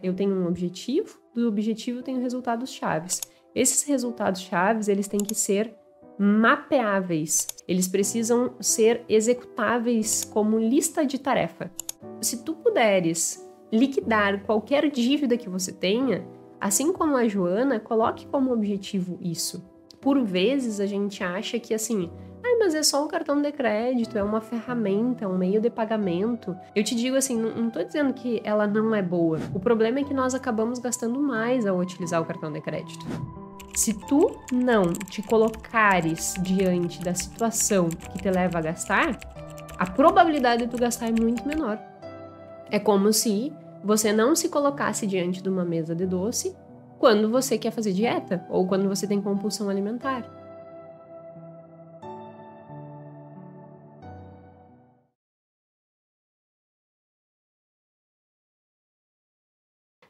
Eu tenho um objetivo, do objetivo eu tenho resultados chaves. Esses resultados chaves, eles têm que ser mapeáveis. Eles precisam ser executáveis como lista de tarefa. Se tu puderes liquidar qualquer dívida que você tenha, assim como a Joana, coloque como objetivo isso. Por vezes a gente acha que assim, mas é só um cartão de crédito, é uma ferramenta, um meio de pagamento. Eu te digo assim, não tô dizendo que ela não é boa. O problema é que nós acabamos gastando mais ao utilizar o cartão de crédito. Se tu não te colocares diante da situação que te leva a gastar, a probabilidade de tu gastar é muito menor. É como se você não se colocasse diante de uma mesa de doce quando você quer fazer dieta ou quando você tem compulsão alimentar.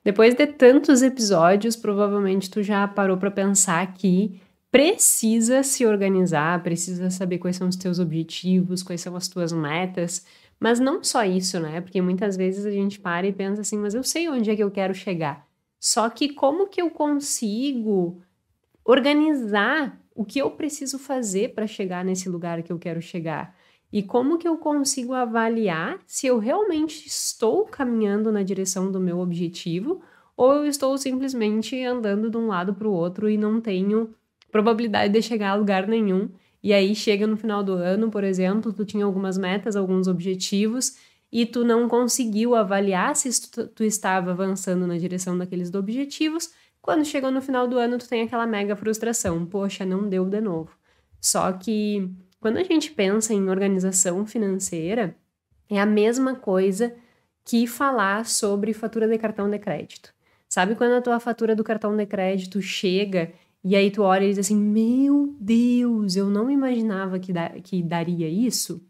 Depois de tantos episódios, provavelmente tu já parou para pensar que precisa se organizar, precisa saber quais são os teus objetivos, quais são as tuas metas, mas não só isso, né? Porque muitas vezes a gente para e pensa assim, mas eu sei onde é que eu quero chegar. Só que como que eu consigo organizar o que eu preciso fazer para chegar nesse lugar que eu quero chegar? E como que eu consigo avaliar se eu realmente estou caminhando na direção do meu objetivo ou eu estou simplesmente andando de um lado para o outro e não tenho probabilidade de chegar a lugar nenhum. E aí chega no final do ano, por exemplo, tu tinha algumas metas, alguns objetivos e tu não conseguiu avaliar se tu estava avançando na direção daqueles objetivos. Quando chegou no final do ano, tu tem aquela mega frustração. Poxa, não deu de novo. Só que quando a gente pensa em organização financeira, é a mesma coisa que falar sobre fatura de cartão de crédito. Sabe quando a tua fatura do cartão de crédito chega e aí tu olha e diz assim, meu Deus, eu não imaginava que daria isso?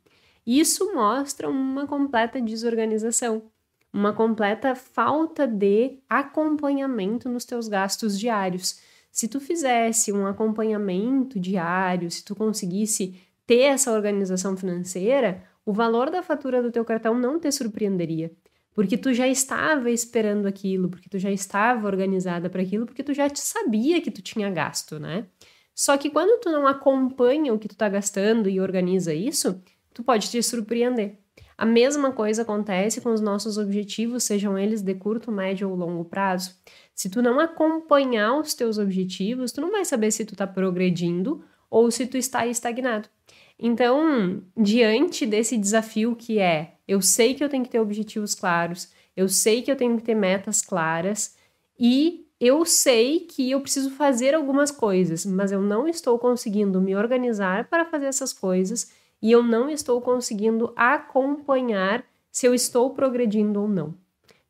Isso mostra uma completa desorganização, uma completa falta de acompanhamento nos teus gastos diários. Se tu fizesse um acompanhamento diário, se tu conseguisse ter essa organização financeira, o valor da fatura do teu cartão não te surpreenderia, porque tu já estava esperando aquilo, porque tu já estava organizada para aquilo, porque tu já sabia que tu tinha gasto, né? Só que quando tu não acompanha o que tu tá gastando e organiza isso, tu pode te surpreender. A mesma coisa acontece com os nossos objetivos, sejam eles de curto, médio ou longo prazo. Se tu não acompanhar os teus objetivos, tu não vai saber se tu tá progredindo ou se tu está estagnado. Então, diante desse desafio que é, eu sei que eu tenho que ter objetivos claros, eu sei que eu tenho que ter metas claras e eu sei que eu preciso fazer algumas coisas, mas eu não estou conseguindo me organizar para fazer essas coisas e eu não estou conseguindo acompanhar se eu estou progredindo ou não.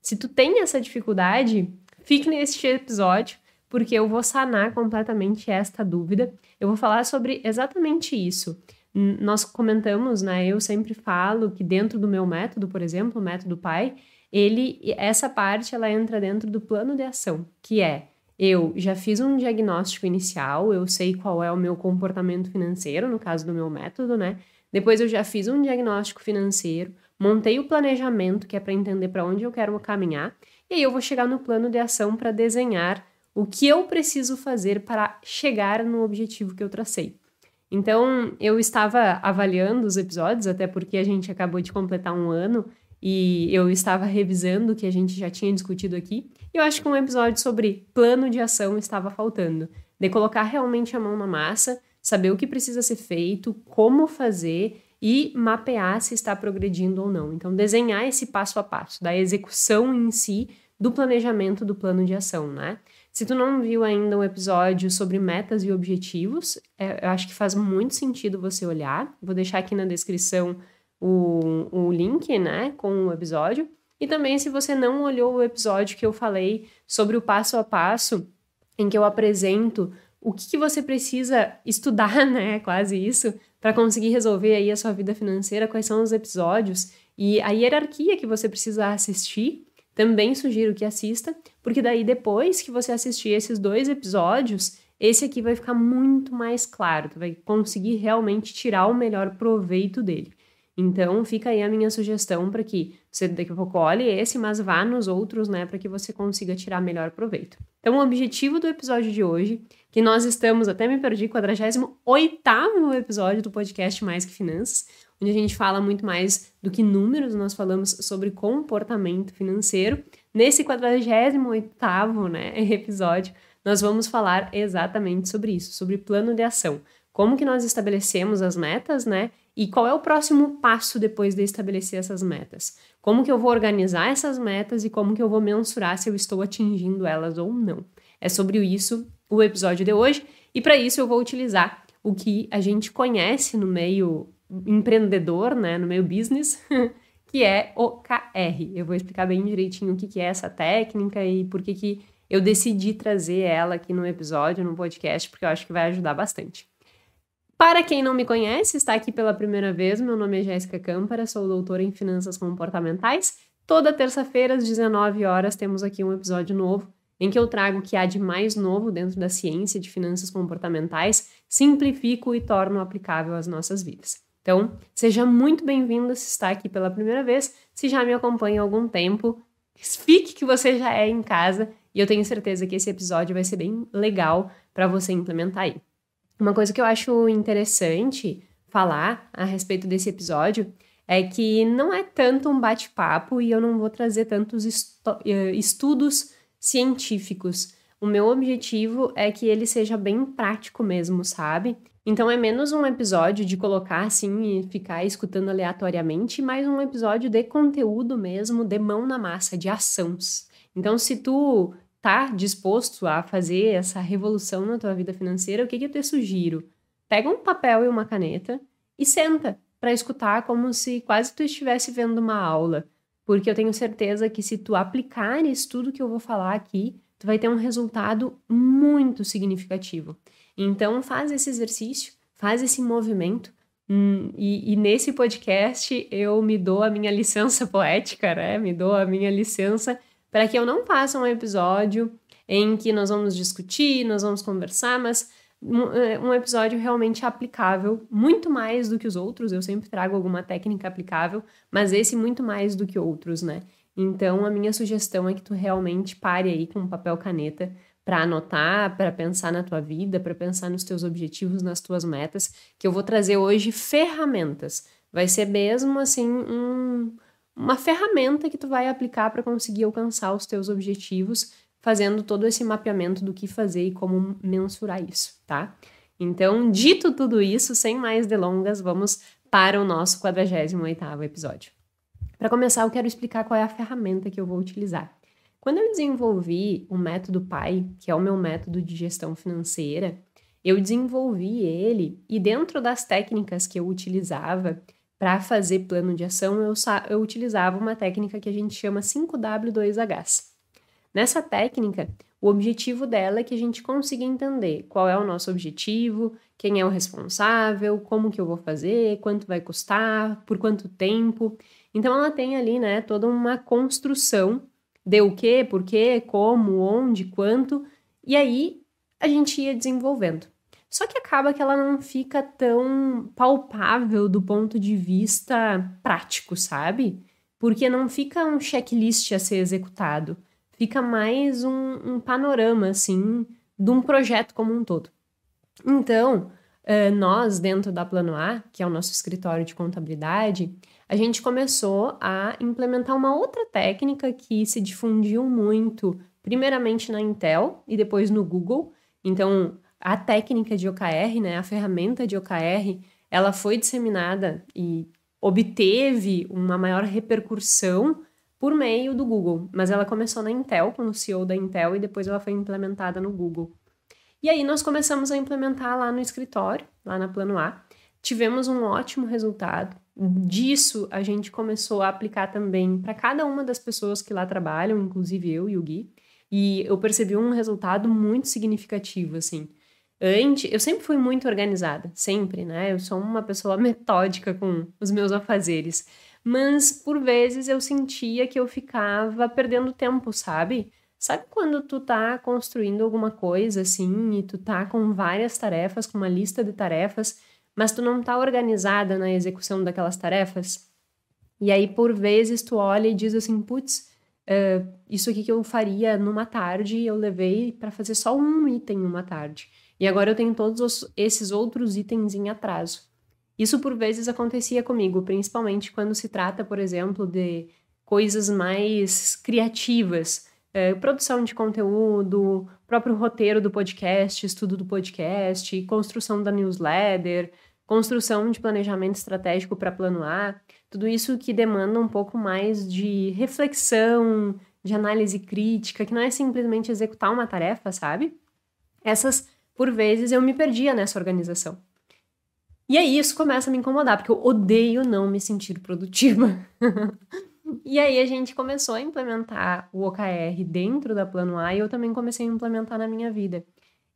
Se tu tem essa dificuldade, fique neste episódio, porque eu vou sanar completamente esta dúvida. Eu vou falar sobre exatamente isso. Nós comentamos, né? Eu sempre falo que dentro do meu método, por exemplo, o método PAI, essa parte ela entra dentro do plano de ação, que é eu já fiz um diagnóstico inicial, eu sei qual é o meu comportamento financeiro, no caso do meu método, né? Depois eu já fiz um diagnóstico financeiro, montei o planejamento, que é para entender para onde eu quero caminhar, e aí eu vou chegar no plano de ação para desenhar o que eu preciso fazer para chegar no objetivo que eu tracei. Então, eu estava avaliando os episódios, até porque a gente acabou de completar um ano, e eu estava revisando o que a gente já tinha discutido aqui, e eu acho que um episódio sobre plano de ação estava faltando, de colocar realmente a mão na massa, saber o que precisa ser feito, como fazer e mapear se está progredindo ou não. Então, desenhar esse passo a passo da execução em si do planejamento do plano de ação, né? Se tu não viu ainda um episódio sobre metas e objetivos, eu acho que faz muito sentido você olhar. Vou deixar aqui na descrição o link, né, com o episódio. E também, se você não olhou o episódio que eu falei sobre o passo a passo, em que eu apresento o que você precisa estudar, né, quase isso, para conseguir resolver aí a sua vida financeira, quais são os episódios e a hierarquia que você precisa assistir. Também sugiro que assista, porque daí depois que você assistir esses 2 episódios, esse aqui vai ficar muito mais claro, tu vai conseguir realmente tirar o melhor proveito dele. Então, fica aí a minha sugestão para que você daqui a pouco olhe esse, mas vá nos outros, né, para que você consiga tirar melhor proveito. Então, o objetivo do episódio de hoje, que nós estamos, até me perdi, 48º episódio do podcast Mais que Finanças, onde a gente fala muito mais do que números, nós falamos sobre comportamento financeiro. Nesse 48º, né, episódio, nós vamos falar exatamente sobre isso, sobre plano de ação. Como que nós estabelecemos as metas, né? E qual é o próximo passo depois de estabelecer essas metas? Como que eu vou organizar essas metas e como que eu vou mensurar se eu estou atingindo elas ou não? É sobre isso o episódio de hoje, e para isso eu vou utilizar o que a gente conhece no meio empreendedor, né, no meio business, que é OKR. Eu vou explicar bem direitinho o que é essa técnica e por que eu decidi trazer ela aqui no episódio, no podcast, porque eu acho que vai ajudar bastante. Para quem não me conhece, está aqui pela primeira vez, meu nome é Jéssica Câmpara, sou doutora em Finanças Comportamentais. Toda terça-feira, às 19 horas, temos aqui um episódio novo, em que eu trago o que há de mais novo dentro da ciência de finanças comportamentais, simplifico e torno aplicável às nossas vidas. Então, seja muito bem-vinda se está aqui pela primeira vez, se já me acompanha há algum tempo, fique que você já é em casa e eu tenho certeza que esse episódio vai ser bem legal para você implementar aí. Uma coisa que eu acho interessante falar a respeito desse episódio é que não é tanto um bate-papo e eu não vou trazer tantos estudos científicos. O meu objetivo é que ele seja bem prático mesmo, sabe? Então é menos um episódio de colocar assim e ficar escutando aleatoriamente, mais um episódio de conteúdo mesmo, de mão na massa, de ações. Então se tu tá disposto a fazer essa revolução na tua vida financeira, o que eu te sugiro? Pega um papel e uma caneta e senta para escutar como se quase tu estivesse vendo uma aula, porque eu tenho certeza que se tu aplicares tudo que eu vou falar aqui, tu vai ter um resultado muito significativo. Então faz esse exercício, faz esse movimento, e nesse podcast eu me dou a minha licença poética, né? Me dou a minha licença para que eu não faça um episódio em que nós vamos discutir, nós vamos conversar, mas um episódio realmente aplicável, muito mais do que os outros. Eu sempre trago alguma técnica aplicável, mas esse muito mais do que outros, né? Então, a minha sugestão é que tu realmente pare aí com papel e caneta para anotar, para pensar na tua vida, para pensar nos teus objetivos, nas tuas metas, que eu vou trazer hoje ferramentas. Vai ser mesmo, assim, uma ferramenta que tu vai aplicar para conseguir alcançar os teus objetivos, fazendo todo esse mapeamento do que fazer e como mensurar isso, tá? Então, dito tudo isso, sem mais delongas, vamos para o nosso 48º episódio. Para começar, eu quero explicar qual é a ferramenta que eu vou utilizar. Quando eu desenvolvi o método PAI, que é o meu método de gestão financeira, eu desenvolvi ele e dentro das técnicas que eu utilizava para fazer plano de ação, eu utilizava uma técnica que a gente chama 5W2Hs. Nessa técnica, o objetivo dela é que a gente consiga entender qual é o nosso objetivo, quem é o responsável, como que eu vou fazer, quanto vai custar, por quanto tempo. Então, ela tem ali, né, toda uma construção de o quê, por quê, como, onde, quanto, e aí a gente ia desenvolvendo. Só que acaba que ela não fica tão palpável do ponto de vista prático, sabe? Porque não fica um checklist a ser executado, fica mais um panorama, assim, de um projeto como um todo. Então, nós, dentro da Plano A, que é o nosso escritório de contabilidade, a gente começou a implementar uma outra técnica que se difundiu muito, primeiramente na Intel e depois no Google. Então, a técnica de OKR, né, a ferramenta de OKR, ela foi disseminada e obteve uma maior repercussão por meio do Google, mas ela começou na Intel, com o CEO da Intel, e depois ela foi implementada no Google. E aí nós começamos a implementar lá no escritório, lá na Plano A. Tivemos um ótimo resultado. Disso, a gente começou a aplicar também para cada uma das pessoas que lá trabalham, inclusive eu e o Gui. E eu percebi um resultado muito significativo, assim. Eu sempre fui muito organizada, sempre, né? Eu sou uma pessoa metódica com os meus afazeres. Mas, por vezes, eu sentia que eu ficava perdendo tempo, sabe? Sabe quando tu tá construindo alguma coisa, assim, e tu tá com várias tarefas, com uma lista de tarefas, mas tu não tá organizada na execução daquelas tarefas. E aí, por vezes, tu olha e diz assim, putz, isso aqui que eu faria numa tarde, eu levei para fazer só um item numa tarde. E agora eu tenho todos esses outros itens em atraso. Isso, por vezes, acontecia comigo, principalmente quando se trata, por exemplo, de coisas mais criativas, produção de conteúdo, próprio roteiro do podcast, estudo do podcast, construção da newsletter, construção de planejamento estratégico para Plano A, tudo isso que demanda um pouco mais de reflexão, de análise crítica, que não é simplesmente executar uma tarefa, sabe? Essas, por vezes, eu me perdia nessa organização. E aí isso começa a me incomodar, porque eu odeio não me sentir produtiva. E aí a gente começou a implementar o OKR dentro da Plano A e eu também comecei a implementar na minha vida.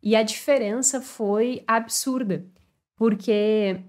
E a diferença foi absurda, porque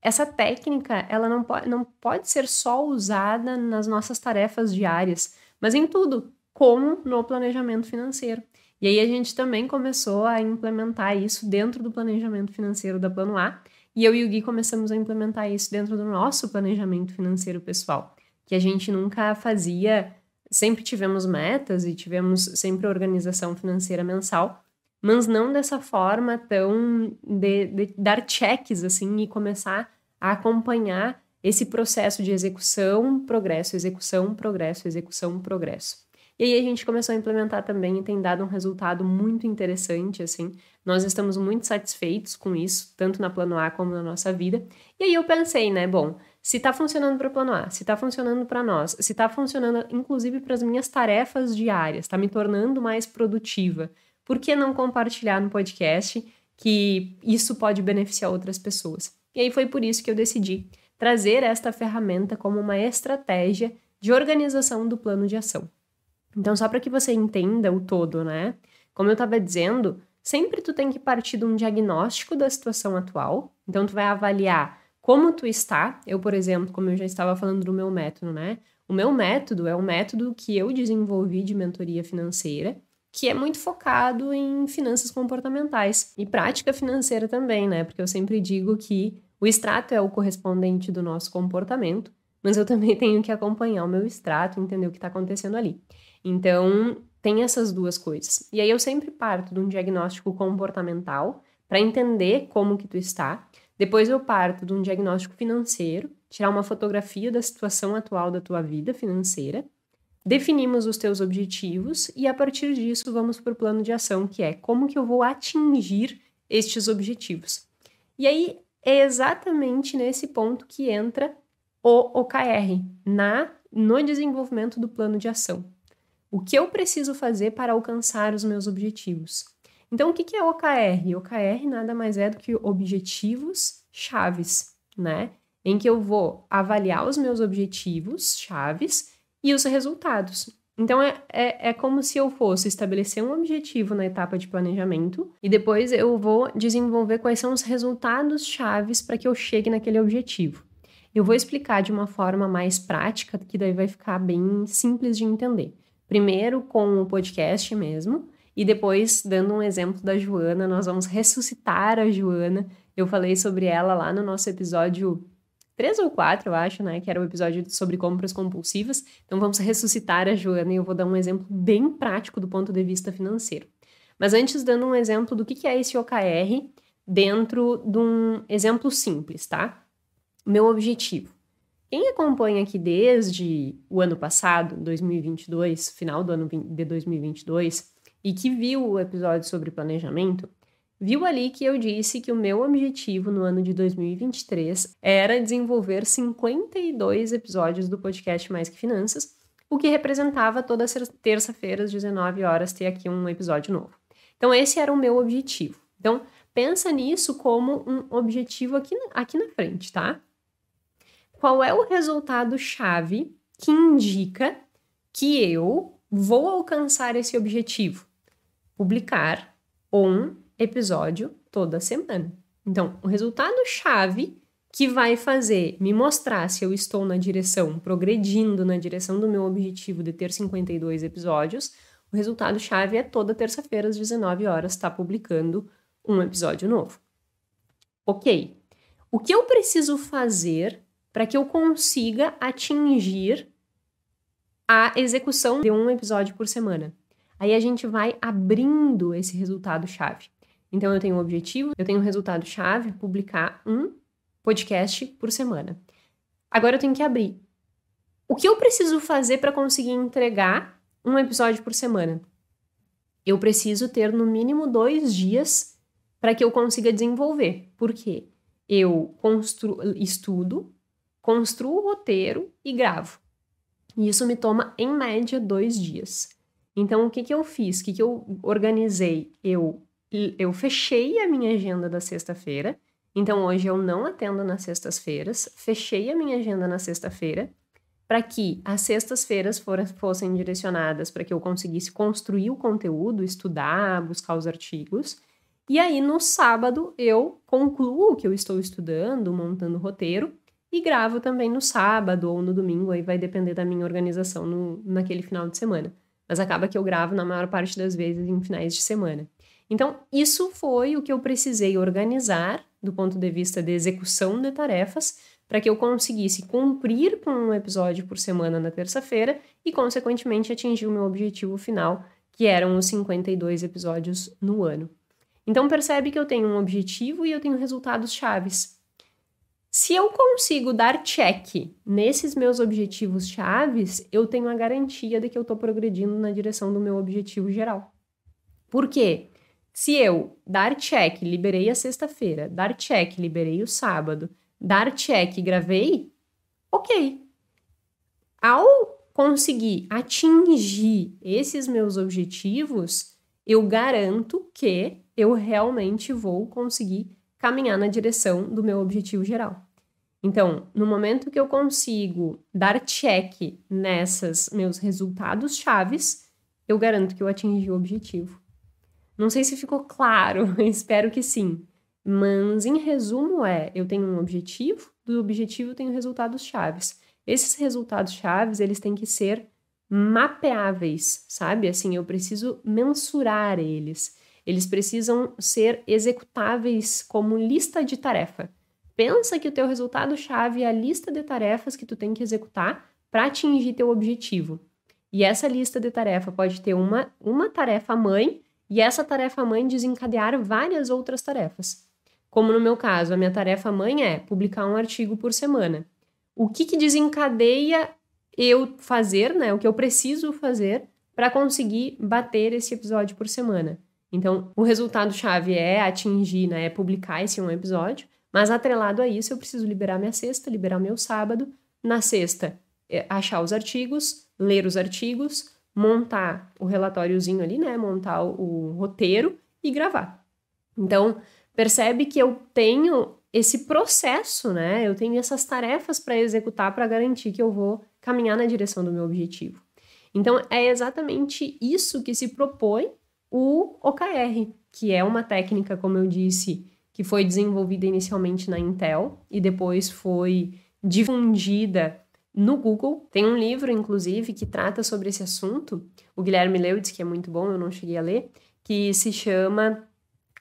essa técnica, ela não pode ser só usada nas nossas tarefas diárias, mas em tudo, como no planejamento financeiro. E aí a gente também começou a implementar isso dentro do planejamento financeiro da Plano A, e eu e o Gui começamos a implementar isso dentro do nosso planejamento financeiro pessoal, que a gente nunca fazia, sempre tivemos metas e tivemos sempre organização financeira mensal, mas não dessa forma tão de dar cheques, assim, e começar a acompanhar esse processo de execução, progresso, execução, progresso, execução, progresso. E aí a gente começou a implementar também e tem dado um resultado muito interessante, assim. Nós estamos muito satisfeitos com isso, tanto na Plano A como na nossa vida. E aí eu pensei, né, bom, se tá funcionando para o Plano A, se tá funcionando para nós, se tá funcionando inclusive para as minhas tarefas diárias, tá me tornando mais produtiva, por que não compartilhar no podcast que isso pode beneficiar outras pessoas? E aí foi por isso que eu decidi trazer esta ferramenta como uma estratégia de organização do plano de ação. Então, só para que você entenda o todo, né? Como eu estava dizendo, sempre tu tem que partir de um diagnóstico da situação atual. Então, tu vai avaliar como tu está. Eu, por exemplo, como eu já estava falando do meu método, né? O meu método é um método que eu desenvolvi de mentoria financeira, que é muito focado em finanças comportamentais e prática financeira também, né? Porque eu sempre digo que o extrato é o correspondente do nosso comportamento, mas eu também tenho que acompanhar o meu extrato, entender o que está acontecendo ali. Então, tem essas duas coisas. E aí eu sempre parto de um diagnóstico comportamental para entender como que tu está. Depois eu parto de um diagnóstico financeiro, tirar uma fotografia da situação atual da tua vida financeira. Definimos os teus objetivos e a partir disso vamos para o plano de ação, que é como que eu vou atingir estes objetivos. E aí é exatamente nesse ponto que entra o OKR, no desenvolvimento do plano de ação. O que eu preciso fazer para alcançar os meus objetivos? Então, o que é OKR? OKR nada mais é do que objetivos chaves, né? Em que eu vou avaliar os meus objetivos chaves e os resultados. Então, é como se eu fosse estabelecer um objetivo na etapa de planejamento e depois eu vou desenvolver quais são os resultados chaves para que eu chegue naquele objetivo. Eu vou explicar de uma forma mais prática, que daí vai ficar bem simples de entender. Primeiro com o podcast mesmo, e depois, dando um exemplo da Joana, nós vamos ressuscitar a Joana. Eu falei sobre ela lá no nosso episódio 3 ou 4, eu acho, né? Que era o episódio sobre compras compulsivas. Então, vamos ressuscitar a Joana e eu vou dar um exemplo bem prático do ponto de vista financeiro. Mas antes, dando um exemplo do que é esse OKR dentro de um exemplo simples, tá? Meu objetivo. Quem acompanha aqui desde o ano passado, 2022, final do ano de 2022, e que viu o episódio sobre planejamento, viu ali que eu disse que o meu objetivo no ano de 2023 era desenvolver 52 episódios do podcast Mais Que Finanças, o que representava toda terça-feira às 19 horas ter aqui um episódio novo. Então esse era o meu objetivo. Então pensa nisso como um objetivo aqui na frente, tá? Qual é o resultado-chave que indica que eu vou alcançar esse objetivo? Publicar um episódio toda semana. Então, o resultado-chave que vai fazer me mostrar se eu estou na direção, progredindo na direção do meu objetivo de ter 52 episódios, o resultado-chave é toda terça-feira às 19 horas estar publicando um episódio novo. Ok. O que eu preciso fazer para que eu consiga atingir a execução de um episódio por semana? Aí a gente vai abrindo esse resultado-chave. Então, eu tenho um objetivo, eu tenho um resultado-chave, publicar um podcast por semana. Agora eu tenho que abrir. O que eu preciso fazer para conseguir entregar um episódio por semana? Eu preciso ter no mínimo 2 dias para que eu consiga desenvolver. Por quê? Eu estudo, construo o roteiro e gravo. E isso me toma, em média, 2 dias. Então, o que eu fiz? O que eu organizei? Eu fechei a minha agenda da sexta-feira. Então, hoje eu não atendo nas sextas-feiras. Fechei a minha agenda na sexta-feira para que as sextas-feiras fossem direcionadas para que eu conseguisse construir o conteúdo, estudar, buscar os artigos. E aí, no sábado, eu concluo o que eu estou estudando, montando o roteiro, e gravo também no sábado ou no domingo, aí vai depender da minha organização naquele final de semana. Mas acaba que eu gravo na maior parte das vezes em finais de semana. Então, isso foi o que eu precisei organizar do ponto de vista de execução de tarefas para que eu conseguisse cumprir com um episódio por semana na terça-feira e, consequentemente, atingir o meu objetivo final, que eram os 52 episódios no ano. Então, percebe que eu tenho um objetivo e eu tenho resultados chaves. Se eu consigo dar check nesses meus objetivos chaves, eu tenho a garantia de que eu estou progredindo na direção do meu objetivo geral. Por quê? Se eu dar check, liberei a sexta-feira, dar check, liberei o sábado, dar check, gravei, ok. Ao conseguir atingir esses meus objetivos, eu garanto que eu realmente vou conseguir caminhar na direção do meu objetivo geral. Então, no momento que eu consigo dar check nessas meus resultados chaves, eu garanto que eu atingi o objetivo. Não sei se ficou claro, espero que sim. Mas, em resumo, eu tenho um objetivo, do objetivo eu tenho resultados chaves. Esses resultados chaves, eles têm que ser mapeáveis, sabe? Assim, eu preciso mensurar eles. Eles precisam ser executáveis como lista de tarefa. Pensa que o teu resultado-chave é a lista de tarefas que tu tem que executar para atingir teu objetivo. E essa lista de tarefa pode ter uma tarefa-mãe e essa tarefa-mãe desencadear várias outras tarefas. Como no meu caso, a minha tarefa-mãe é publicar um artigo por semana. O que desencadeia eu fazer, né? O que eu preciso fazer para conseguir bater esse episódio por semana? Então, o resultado-chave é atingir, né? É publicar esse um episódio. Mas atrelado a isso, eu preciso liberar minha sexta, liberar meu sábado. Na sexta, achar os artigos, ler os artigos, montar o relatóriozinho ali, né? Montar o roteiro e gravar. Então, percebe que eu tenho esse processo, né? Eu tenho essas tarefas para executar para garantir que eu vou caminhar na direção do meu objetivo. Então, é exatamente isso que se propõe o OKR, que é uma técnica, como eu disse, que foi desenvolvida inicialmente na Intel e depois foi difundida no Google. Tem um livro, inclusive, que trata sobre esse assunto, o Guilherme Lewitz, que é muito bom, eu não cheguei a ler, que se chama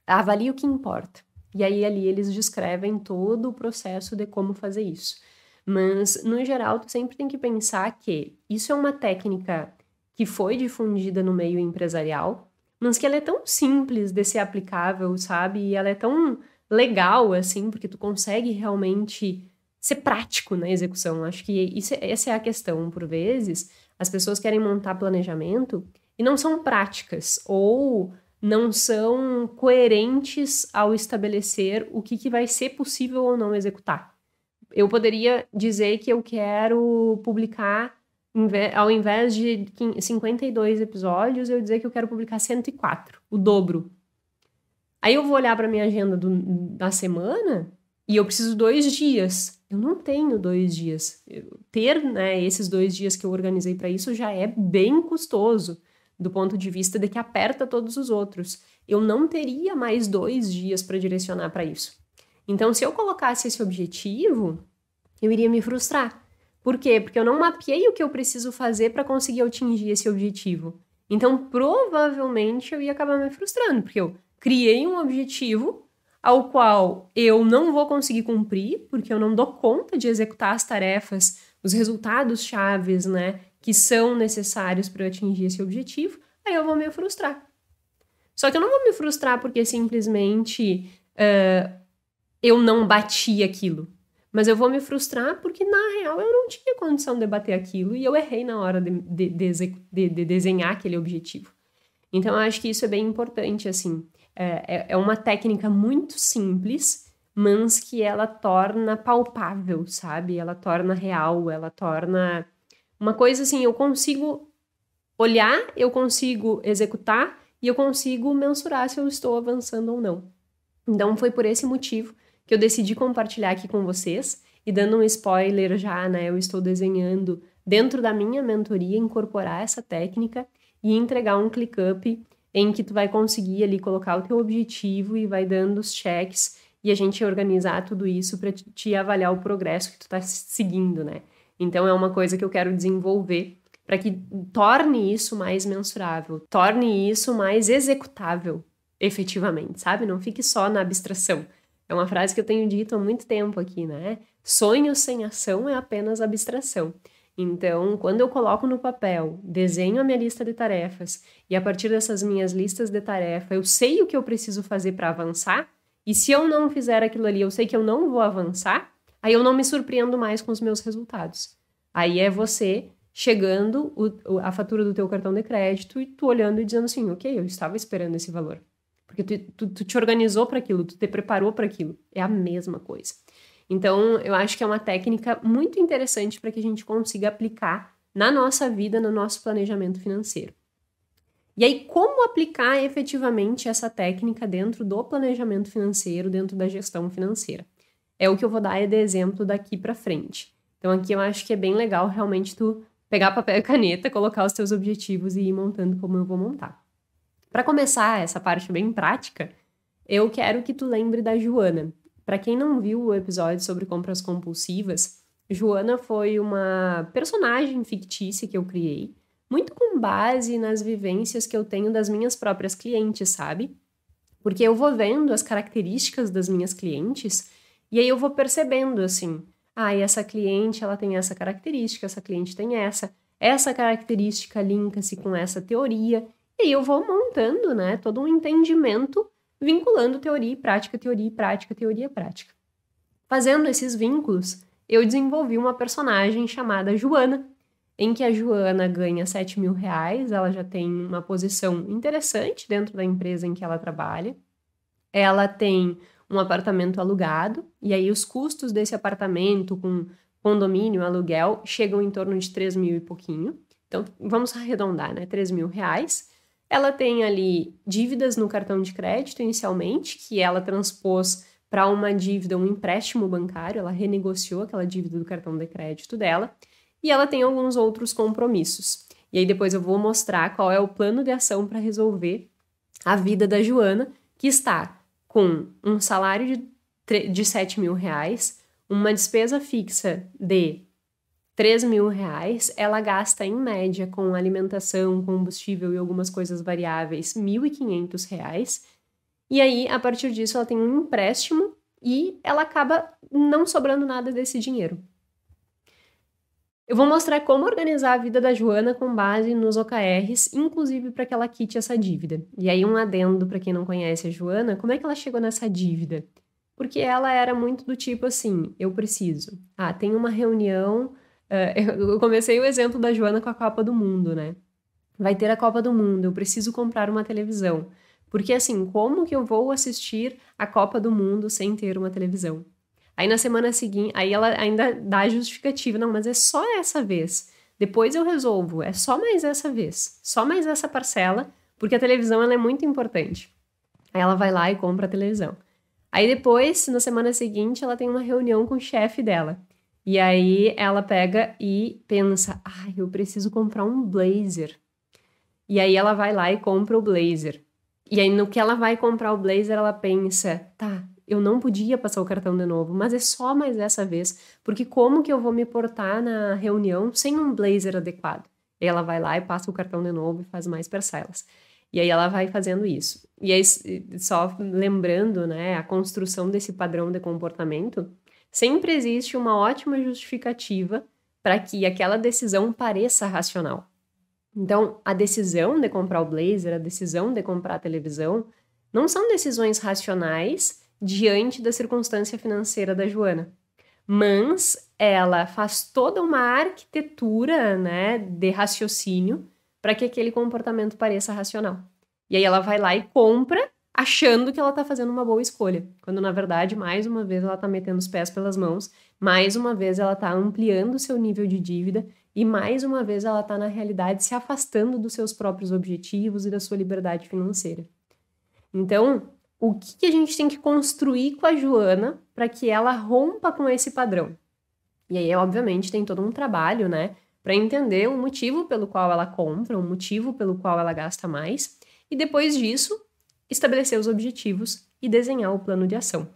Avalie o que Importa. E aí ali eles descrevem todo o processo de como fazer isso. Mas, no geral, tu sempre tem que pensar que isso é uma técnica que foi difundida no meio empresarial, mas que ela é tão simples de ser aplicável, sabe? E ela é tão legal, assim, porque tu consegue realmente ser prático na execução. Acho que essa é a questão. Por vezes, as pessoas querem montar planejamento e não são práticas, ou não são coerentes ao estabelecer o que vai ser possível ou não executar. Eu poderia dizer que eu quero publicar, ao invés de 52 episódios, eu dizer que eu quero publicar 104, o dobro. Aí eu vou olhar para minha agenda da semana e eu preciso 2 dias. Eu não tenho 2 dias. Ter, né, esses 2 dias que eu organizei para isso já é bem custoso, do ponto de vista de que aperta todos os outros. Eu não teria mais 2 dias para direcionar para isso. Então, se eu colocasse esse objetivo, eu iria me frustrar. Por quê? Porque eu não mapeei o que eu preciso fazer para conseguir atingir esse objetivo. Então, provavelmente, eu ia acabar me frustrando, porque eu criei um objetivo, ao qual eu não vou conseguir cumprir, porque eu não dou conta de executar as tarefas, os resultados chaves, né, que são necessários para eu atingir esse objetivo, aí eu vou me frustrar. Só que eu não vou me frustrar porque simplesmente eu não bati aquilo. Mas eu vou me frustrar porque, na real, eu não tinha condição de bater aquilo e eu errei na hora de desenhar aquele objetivo. Então, eu acho que isso é bem importante, assim. É uma técnica muito simples, mas que ela torna palpável, sabe? Ela torna real, ela torna uma coisa assim, eu consigo olhar, eu consigo executar e eu consigo mensurar se eu estou avançando ou não. Então, foi por esse motivo que eu decidi compartilhar aqui com vocês. E dando um spoiler já, né? Eu estou desenhando dentro da minha mentoria, incorporar essa técnica e entregar um ClickUp em que tu vai conseguir ali colocar o teu objetivo e vai dando os checks e a gente organizar tudo isso para te avaliar o progresso que tu tá seguindo, né? Então, é uma coisa que eu quero desenvolver para que torne isso mais mensurável, torne isso mais executável efetivamente, sabe? Não fique só na abstração. É uma frase que eu tenho dito há muito tempo aqui, né? Sonho sem ação é apenas abstração. Então, quando eu coloco no papel, desenho a minha lista de tarefas e a partir dessas minhas listas de tarefa eu sei o que eu preciso fazer para avançar e se eu não fizer aquilo ali, eu sei que eu não vou avançar, aí eu não me surpreendo mais com os meus resultados. Aí é você chegando a fatura do teu cartão de crédito e tu olhando e dizendo assim, ok, eu estava esperando esse valor. Porque tu te organizou para aquilo, tu te preparou para aquilo. É a mesma coisa. Então, eu acho que é uma técnica muito interessante para que a gente consiga aplicar na nossa vida, no nosso planejamento financeiro. E aí, como aplicar efetivamente essa técnica dentro do planejamento financeiro, dentro da gestão financeira? É o que eu vou dar de exemplo daqui para frente. Então, aqui eu acho que é bem legal realmente tu pegar papel e caneta, colocar os teus objetivos e ir montando como eu vou montar. Para começar essa parte bem prática, eu quero que tu lembre da Joana. Para quem não viu o episódio sobre compras compulsivas, Joana foi uma personagem fictícia que eu criei, muito com base nas vivências que eu tenho das minhas próprias clientes, sabe? Porque eu vou vendo as características das minhas clientes e aí eu vou percebendo assim, e essa cliente ela tem essa característica, essa cliente tem essa característica linka-se com essa teoria. E aí eu vou montando, né, todo um entendimento vinculando teoria e prática, teoria e prática, teoria e prática. Fazendo esses vínculos, eu desenvolvi uma personagem chamada Joana, em que a Joana ganha 7 mil reais, ela já tem uma posição interessante dentro da empresa em que ela trabalha. Ela tem um apartamento alugado, e aí os custos desse apartamento com condomínio, aluguel, chegam em torno de 3 mil e pouquinho. Então, vamos arredondar, né, 3 mil reais. Ela tem ali dívidas no cartão de crédito inicialmente, que ela transpôs para uma dívida, um empréstimo bancário, ela renegociou aquela dívida do cartão de crédito dela, e ela tem alguns outros compromissos. E aí depois eu vou mostrar qual é o plano de ação para resolver a vida da Joana, que está com um salário de 7 mil reais, uma despesa fixa de 3 mil reais, ela gasta em média com alimentação, combustível e algumas coisas variáveis, 1.500 reais. E aí, a partir disso, ela tem um empréstimo e ela acaba não sobrando nada desse dinheiro. Eu vou mostrar como organizar a vida da Joana com base nos OKRs, inclusive para que ela quite essa dívida. E aí, um adendo para quem não conhece a Joana, como é que ela chegou nessa dívida? Porque ela era muito do tipo assim, eu preciso. Tem uma reunião... eu comecei o exemplo da Joana com a Copa do Mundo, né? Vai ter a Copa do Mundo, eu preciso comprar uma televisão. Porque assim, como que eu vou assistir a Copa do Mundo sem ter uma televisão? Aí na semana seguinte, aí ela ainda dá a justificativa, não, mas é só essa vez. Depois eu resolvo, é só mais essa vez, só mais essa parcela, porque a televisão ela é muito importante. Aí ela vai lá e compra a televisão. Aí depois, na semana seguinte, ela tem uma reunião com o chefe dela. E aí ela pega e pensa, eu preciso comprar um blazer. E aí ela vai lá e compra o blazer. E aí no que ela vai comprar o blazer, ela pensa, eu não podia passar o cartão de novo, mas é só mais essa vez, porque como que eu vou me portar na reunião sem um blazer adequado? E ela vai lá e passa o cartão de novo e faz mais parcelas. E aí ela vai fazendo isso. E aí, só lembrando, né, a construção desse padrão de comportamento, sempre existe uma ótima justificativa para que aquela decisão pareça racional. Então, a decisão de comprar o blazer, a decisão de comprar a televisão, não são decisões racionais diante da circunstância financeira da Joana. Mas ela faz toda uma arquitetura, né, de raciocínio para que aquele comportamento pareça racional. E aí ela vai lá e compra, achando que ela está fazendo uma boa escolha, quando na verdade, mais uma vez, ela está metendo os pés pelas mãos, mais uma vez ela está ampliando o seu nível de dívida e mais uma vez ela está, na realidade, se afastando dos seus próprios objetivos e da sua liberdade financeira. Então, o que a gente tem que construir com a Joana para que ela rompa com esse padrão? E aí, obviamente, tem todo um trabalho, né, para entender o motivo pelo qual ela compra, o motivo pelo qual ela gasta mais, e depois disso, estabelecer os objetivos e desenhar o plano de ação,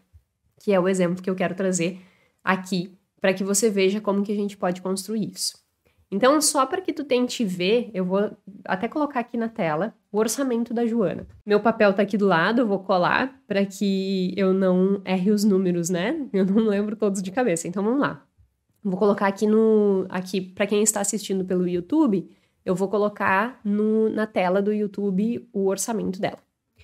que é o exemplo que eu quero trazer aqui, para que você veja como que a gente pode construir isso. Então, só para que tu tente ver, eu vou até colocar aqui na tela o orçamento da Joana. Meu papel tá aqui do lado, eu vou colar para que eu não erre os números, né? Eu não lembro todos de cabeça, então vamos lá. Vou colocar aqui para quem está assistindo pelo YouTube, eu vou colocar na tela do YouTube o orçamento dela.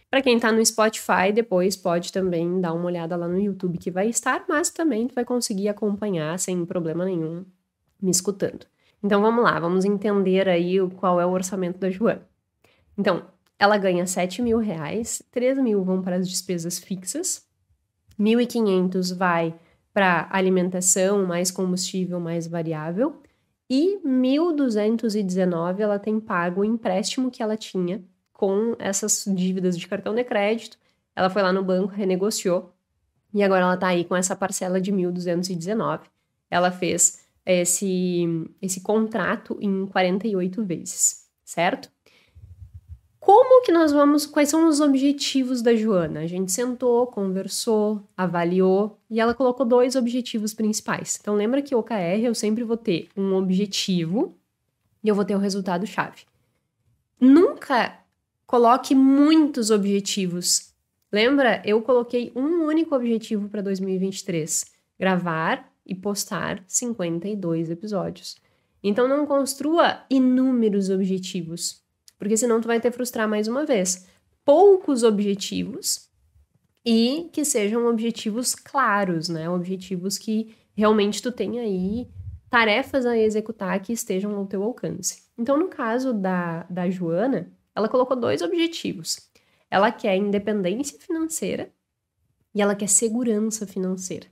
Para quem está no Spotify, depois pode também dar uma olhada lá no YouTube que vai estar, mas também tu vai conseguir acompanhar sem problema nenhum me escutando. Então vamos lá, vamos entender aí qual é o orçamento da Joana. Então, ela ganha R$7.000, 3.000 vão para as despesas fixas, 1.500 vai para alimentação, mais combustível, mais variável, e 1.219 ela tem pago o empréstimo que ela tinha com essas dívidas de cartão de crédito. Ela foi lá no banco, renegociou, e agora ela tá aí com essa parcela de 1.219. Ela fez esse contrato em 48 vezes, certo? Como que nós vamos... Quais são os objetivos da Joana? A gente sentou, conversou, avaliou e ela colocou 2 objetivos principais. Então, lembra que o OKR eu sempre vou ter um objetivo e eu vou ter o resultado-chave. Nunca coloque muitos objetivos. Lembra? Eu coloquei um único objetivo para 2023. Gravar e postar 52 episódios. Então, não construa inúmeros objetivos, porque senão tu vai te frustrar mais uma vez. Poucos objetivos e que sejam objetivos claros, né? Objetivos que realmente tu tenha aí tarefas a executar que estejam ao teu alcance. Então, no caso da Joana, ela colocou 2 objetivos. Ela quer independência financeira e ela quer segurança financeira.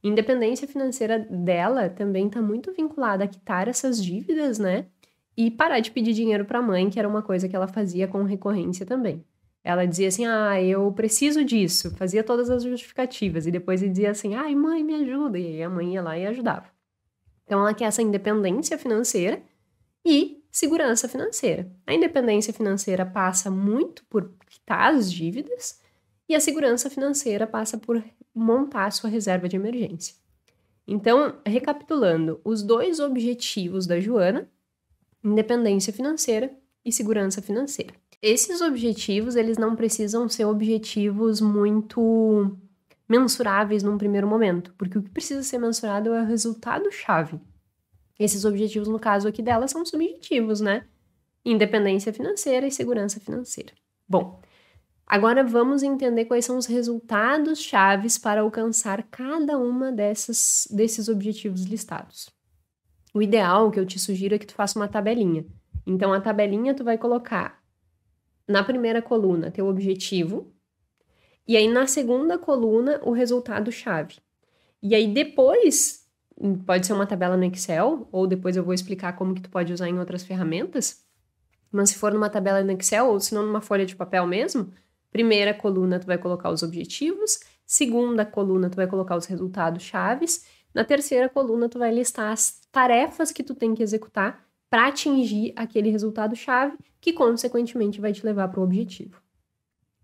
Independência financeira dela também está muito vinculada a quitar essas dívidas, né? E parar de pedir dinheiro para a mãe, que era uma coisa que ela fazia com recorrência também. Ela dizia assim, eu preciso disso, fazia todas as justificativas, e depois ele dizia assim, mãe, me ajuda, e aí a mãe ia lá e ajudava. Então ela quer essa independência financeira e segurança financeira. A independência financeira passa muito por quitar as dívidas, e a segurança financeira passa por montar a sua reserva de emergência. Então, recapitulando, os 2 objetivos da Joana, independência financeira e segurança financeira. Esses objetivos, eles não precisam ser objetivos muito mensuráveis num primeiro momento, porque o que precisa ser mensurado é o resultado-chave. Esses objetivos, no caso aqui dela, são subjetivos, né? Independência financeira e segurança financeira. Bom, agora vamos entender quais são os resultados chaves para alcançar cada uma desses objetivos listados. O ideal que eu te sugiro é que tu faça uma tabelinha. Então, a tabelinha tu vai colocar na primeira coluna teu objetivo e aí na segunda coluna o resultado-chave. E aí depois, pode ser uma tabela no Excel, ou depois eu vou explicar como que tu pode usar em outras ferramentas, mas se for numa tabela no Excel ou se não numa folha de papel mesmo, primeira coluna tu vai colocar os objetivos, segunda coluna tu vai colocar os resultados chaves, na terceira coluna tu vai listar as tarefas que tu tem que executar para atingir aquele resultado chave, que consequentemente vai te levar para o objetivo.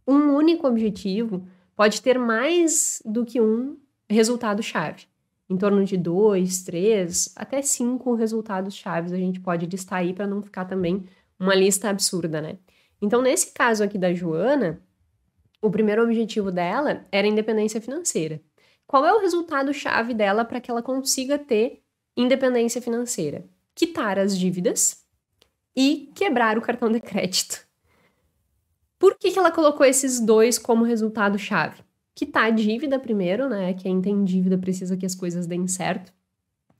Um único objetivo pode ter mais do que um resultado chave. Em torno de 2, 3, até 5 resultados chaves a gente pode listar aí para não ficar também uma lista absurda, né? Então, nesse caso aqui da Joana, o primeiro objetivo dela era a independência financeira. Qual é o resultado-chave dela para que ela consiga ter independência financeira? Quitar as dívidas e quebrar o cartão de crédito. Por que ela colocou esses dois como resultado-chave? Quitar a dívida primeiro, né? Quem tem dívida precisa que as coisas deem certo.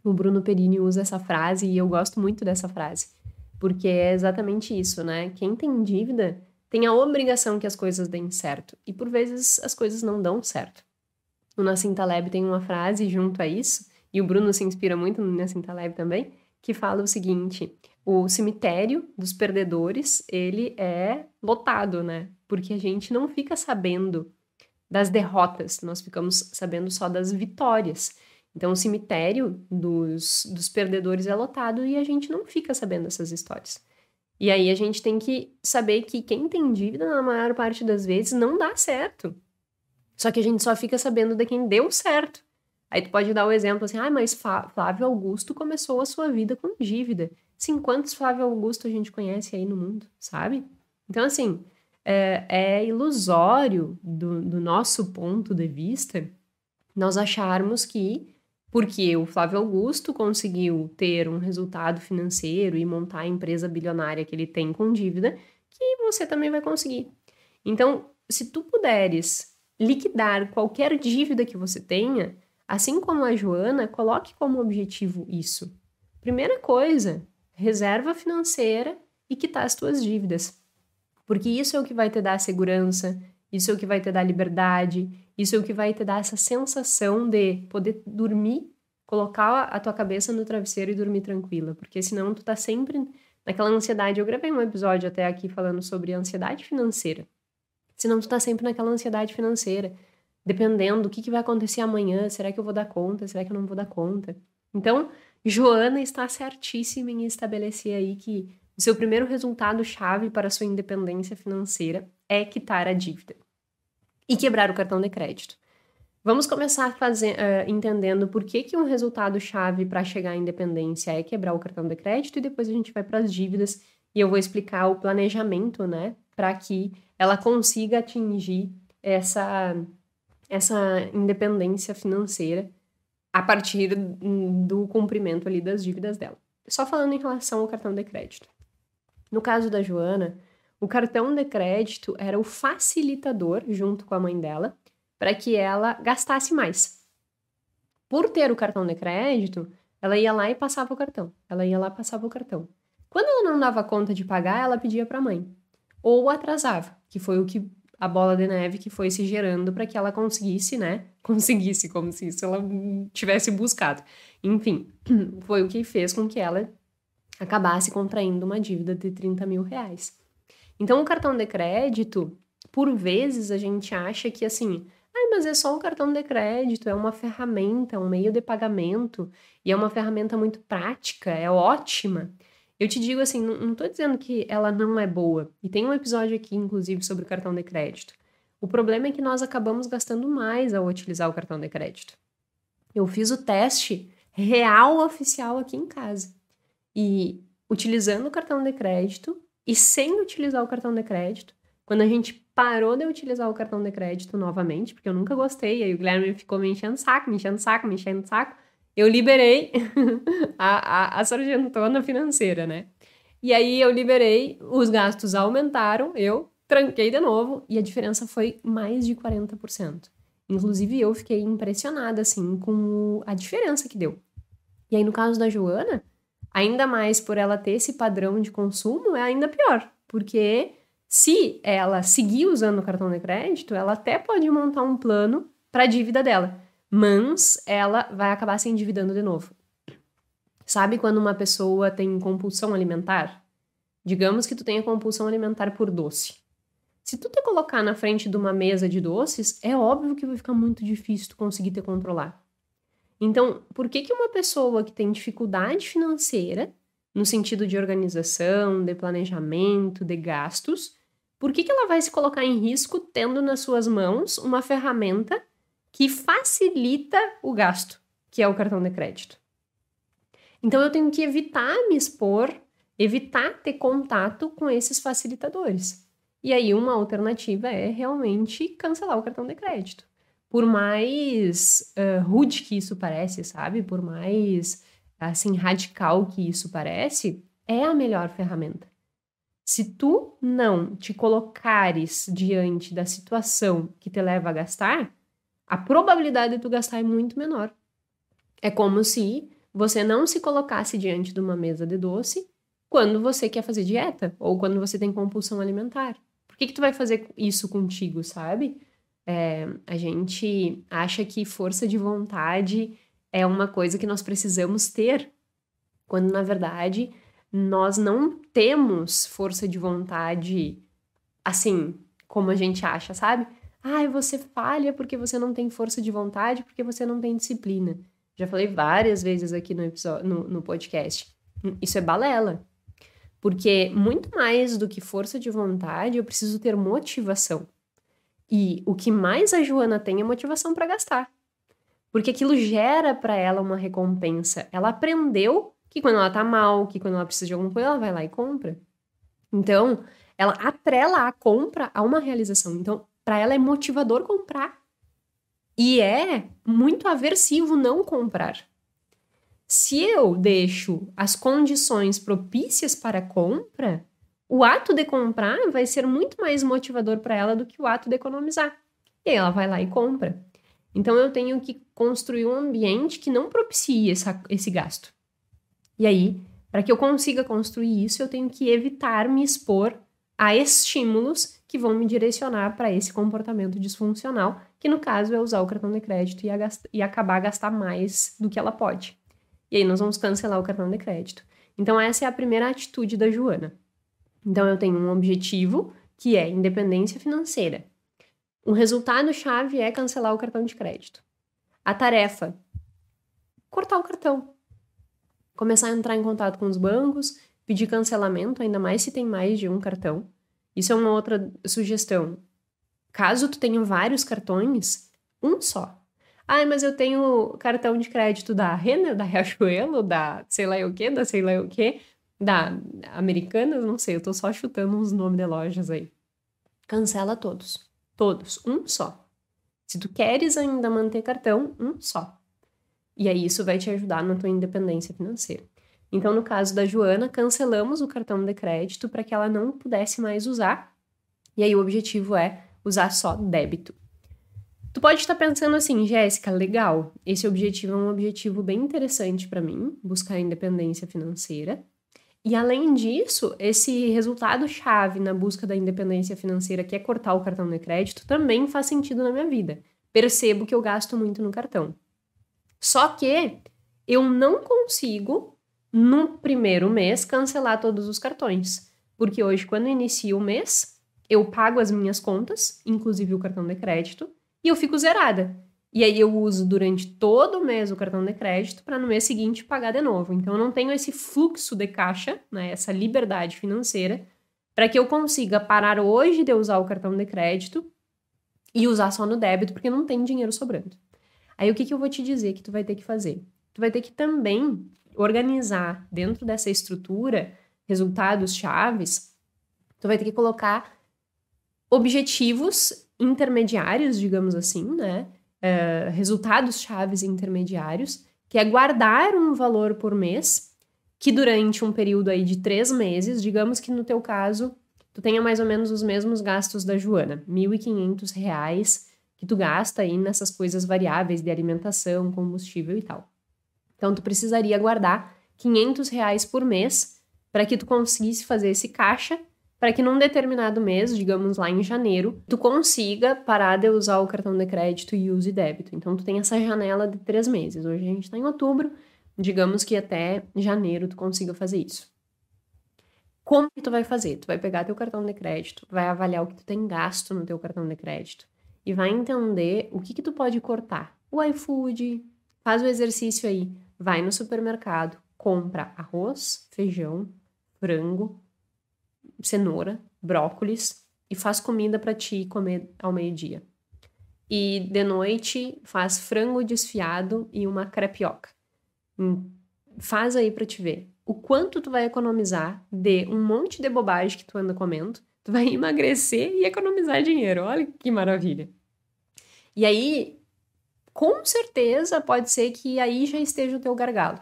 O Bruno Perini usa essa frase e eu gosto muito dessa frase, porque é exatamente isso, né? Quem tem dívida tem a obrigação que as coisas deem certo, e por vezes as coisas não dão certo. O Nassim Taleb tem uma frase junto a isso, e o Bruno se inspira muito no Nassim Taleb também, que fala o seguinte: o cemitério dos perdedores, ele é lotado, né? Porque a gente não fica sabendo das derrotas, nós ficamos sabendo só das vitórias. Então, o cemitério dos perdedores é lotado e a gente não fica sabendo dessas histórias. E aí a gente tem que saber que quem tem dívida, na maior parte das vezes, não dá certo. Só que a gente só fica sabendo de quem deu certo. Aí tu pode dar o exemplo assim, mas Flávio Augusto começou a sua vida com dívida. Sim, quantos Flávio Augusto a gente conhece aí no mundo, sabe? Então, assim, é ilusório do nosso ponto de vista nós acharmos que porque o Flávio Augusto conseguiu ter um resultado financeiro e montar a empresa bilionária que ele tem com dívida, que você também vai conseguir. Então, se tu puderes liquidar qualquer dívida que você tenha, assim como a Joana, coloque como objetivo isso. Primeira coisa, reserva financeira e quitar as tuas dívidas. Porque isso é o que vai te dar segurança, isso é o que vai te dar liberdade, isso é o que vai te dar essa sensação de poder dormir, colocar a tua cabeça no travesseiro e dormir tranquila, porque senão tu tá sempre naquela ansiedade. Eu gravei um episódio até aqui falando sobre ansiedade financeira. Senão tu tá sempre naquela ansiedade financeira, dependendo do que vai acontecer amanhã, será que eu vou dar conta, será que eu não vou dar conta? Então, Joana está certíssima em estabelecer aí que o seu primeiro resultado-chave para a sua independência financeira é quitar a dívida e quebrar o cartão de crédito. Vamos começar entendendo por que um resultado-chave para chegar à independência é quebrar o cartão de crédito, e depois a gente vai para as dívidas e eu vou explicar o planejamento, né, para que ela consiga atingir essa independência financeira a partir do cumprimento ali das dívidas dela. Só falando em relação ao cartão de crédito. No caso da Joana, o cartão de crédito era o facilitador, junto com a mãe dela, para que ela gastasse mais. Por ter o cartão de crédito, ela ia lá e passava o cartão. Ela ia lá e passava o cartão. Quando ela não dava conta de pagar, ela pedia para a mãe. Ou atrasava, que foi a bola de neve que foi se gerando para que ela conseguisse, né? Conseguisse, como se isso ela tivesse buscado. Enfim, foi o que fez com que ela acabasse contraindo uma dívida de 30 mil reais. Então, o cartão de crédito, por vezes, a gente acha que, assim, mas é só um cartão de crédito, é uma ferramenta, um meio de pagamento, e é uma ferramenta muito prática, é ótima. Eu te digo assim, não tô dizendo que ela não é boa, e tem um episódio aqui, inclusive, sobre o cartão de crédito. O problema é que nós acabamos gastando mais ao utilizar o cartão de crédito. Eu fiz o teste real oficial aqui em casa. E utilizando o cartão de crédito e sem utilizar o cartão de crédito, quando a gente parou de utilizar o cartão de crédito novamente, porque eu nunca gostei, aí o Guilherme ficou me enchendo o saco, eu liberei a sargentona financeira, né? E aí eu liberei, os gastos aumentaram, eu tranquei de novo e a diferença foi mais de 40%. Inclusive eu fiquei impressionada, assim, com a diferença que deu. E aí no caso da Joana, ainda mais por ela ter esse padrão de consumo, é ainda pior, porque se ela seguir usando o cartão de crédito, ela até pode montar um plano para a dívida dela, mas ela vai acabar se endividando de novo. Sabe quando uma pessoa tem compulsão alimentar? Digamos que tu tenha compulsão alimentar por doce. Se tu te colocar na frente de uma mesa de doces, é óbvio que vai ficar muito difícil tu conseguir te controlar. Então, por que uma pessoa que tem dificuldade financeira, no sentido de organização, de planejamento, de gastos, por que ela vai se colocar em risco tendo nas suas mãos uma ferramenta que facilita o gasto, que é o cartão de crédito? Então, eu tenho que evitar me expor, evitar ter contato com esses facilitadores. E aí uma alternativa é realmente cancelar o cartão de crédito. Por mais rude que isso parece, sabe? Por mais, assim, radical que isso parece, é a melhor ferramenta. Se tu não te colocares diante da situação que te leva a gastar, a probabilidade de tu gastar é muito menor. É como se você não se colocasse diante de uma mesa de doce quando você quer fazer dieta ou quando você tem compulsão alimentar. Por que tu vai fazer isso contigo, sabe? A gente acha que força de vontade é uma coisa que nós precisamos ter, quando na verdade nós não temos força de vontade assim como a gente acha, sabe? Ai, você falha porque você não tem força de vontade, porque você não tem disciplina. Já falei várias vezes aqui no episódio, no podcast. Isso é balela. Porque muito mais do que força de vontade, eu preciso ter motivação. E o que mais a Joana tem é motivação para gastar. Porque aquilo gera para ela uma recompensa. Ela aprendeu que quando ela tá mal, que quando ela precisa de alguma coisa, ela vai lá e compra. Então, ela atrela a compra a uma realização. Então, para ela é motivador comprar. E é muito aversivo não comprar. Se eu deixo as condições propícias para a compra, o ato de comprar vai ser muito mais motivador para ela do que o ato de economizar. E aí ela vai lá e compra. Então eu tenho que construir um ambiente que não propicie esse gasto. E aí, para que eu consiga construir isso, eu tenho que evitar me expor a estímulos que vão me direcionar para esse comportamento disfuncional, que no caso é usar o cartão de crédito e acabar a gastar mais do que ela pode. E aí nós vamos cancelar o cartão de crédito. Então essa é a primeira atitude da Joana. Então eu tenho um objetivo, que é independência financeira. O resultado-chave é cancelar o cartão de crédito. A tarefa, cortar o cartão. Começar a entrar em contato com os bancos, pedir cancelamento, ainda mais se tem mais de um cartão. Isso é uma outra sugestão. Caso tu tenha vários cartões, um só. Ah, mas eu tenho cartão de crédito da Renner, da Riachuelo, da sei lá o quê, da sei lá o quê, da Americanas, não sei, eu tô só chutando uns nomes de lojas aí. Cancela todos. Todos. Um só. Se tu queres ainda manter cartão, um só. E aí isso vai te ajudar na tua independência financeira. Então, no caso da Joana, cancelamos o cartão de crédito para que ela não pudesse mais usar. E aí o objetivo é usar só débito. Tu pode estar pensando assim, Jéssica, legal, esse objetivo é um objetivo bem interessante para mim, buscar a independência financeira. E além disso, esse resultado-chave na busca da independência financeira, que é cortar o cartão de crédito, também faz sentido na minha vida. Percebo que eu gasto muito no cartão. Só que eu não consigo, no primeiro mês, cancelar todos os cartões. Porque hoje, quando inicio o mês, eu pago as minhas contas, inclusive o cartão de crédito, e eu fico zerada. E aí eu uso durante todo o mês o cartão de crédito para no mês seguinte pagar de novo. Então eu não tenho esse fluxo de caixa, né, essa liberdade financeira, para que eu consiga parar hoje de usar o cartão de crédito e usar só no débito, porque não tem dinheiro sobrando. Aí o que eu vou te dizer que tu vai ter que fazer? Tu vai ter que também organizar dentro dessa estrutura resultados chaves, tu vai ter que colocar objetivos intermediários, digamos assim, né? Resultados chaves intermediários, que é guardar um valor por mês, que durante um período aí de 3 meses, digamos que no teu caso, tu tenha mais ou menos os mesmos gastos da Joana, R$ 1.500 que tu gasta aí nessas coisas variáveis de alimentação, combustível e tal. Então, tu precisaria guardar R$ 500 por mês para que tu conseguisse fazer esse caixa, para que num determinado mês, digamos lá em janeiro, tu consiga parar de usar o cartão de crédito e use débito. Então, tu tem essa janela de 3 meses. Hoje a gente está em outubro, digamos que até janeiro tu consiga fazer isso. Como que tu vai fazer? Tu vai pegar teu cartão de crédito, vai avaliar o que tu tem gasto no teu cartão de crédito e vai entender o que tu pode cortar. O iFood, faz o exercício aí, vai no supermercado, compra arroz, feijão, frango, cenoura, brócolis e faz comida para ti comer ao meio-dia. E de noite faz frango desfiado e uma crepioca. Faz aí para te ver o quanto tu vai economizar de um monte de bobagem que tu anda comendo. Tu vai emagrecer e economizar dinheiro. Olha que maravilha. E aí, com certeza, pode ser que aí já esteja o teu gargalo.